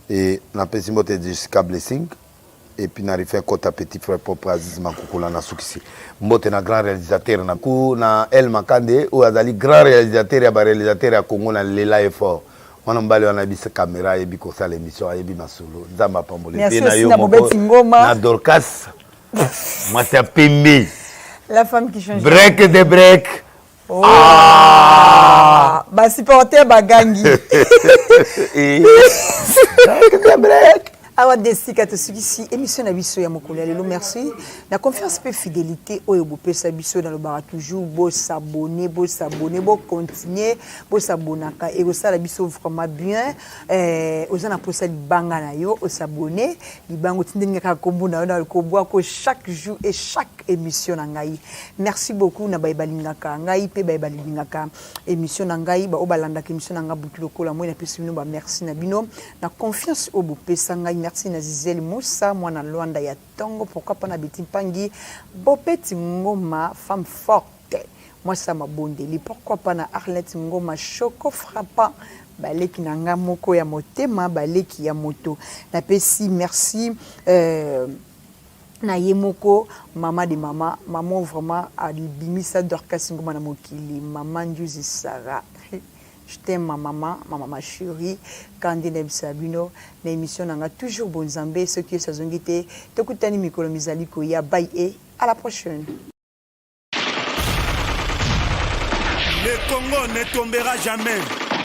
S2: et na Pesimbote Jessica Blessing, et puis na Rifin Kota Petit Frère Propre Aziz Makoukoula na Soukisi. Mbote na grand réalisateur na Kou na El Makande, ou azali grand réalisateur ya ba réalisateur ya Congo na Lela Effort. On a mbali wana bise caméra et biko sa l'émission et bi masolo. Nzamba Pambole.
S1: Merci aussi na Bobeti Ngoma.
S2: Na Dorcas. Moi, c'est Pembe.
S1: La femme qui change.
S2: Break de break.
S1: Oh. Ah. Bah, supporter Bagangi.
S2: Break de break.
S1: Awa desika to sukisi émission na biso ya mokolo lelo merci la confiance et fidélité oyo bopesa biso dans le bar toujours bo s'abonner bo continuer bo s'abonaka et ça la biso vraiment bien ozana posa libanga na yo o s'abonner libango tindinga ka kombo na yo na ko boa ko chaque jour et chaque émission na ngai merci beaucoup na baibalingaka ngai pe baibalingaka émission na ngai ba obalanda ka émission na nga butu lokola moi na pesi bino ba merci na bino na confiance o bopesa ngai merci na Zizeli Moussa mwana Luanda ya Tongo pourquoi pas na Betty Mpangi Bopeti Ngoma femme forte moi ça m'a bondeli pourquoi pas na Arlette Ngoma Choco frappant baleki na nga moko ya motema baleki ya moto na pesi merci na yemoko maman de maman vraiment a bimisa Dorcas Ngoma na mokili maman Njuzi Sarah. Je t'aime ma maman chérie, Candine Sabino, l'émission n'a toujours bon zambé, ce qui est sa zongité, Tokutani Mikolo Mizaliko, ya bye et à la prochaine.
S3: Le Congo ne tombera jamais.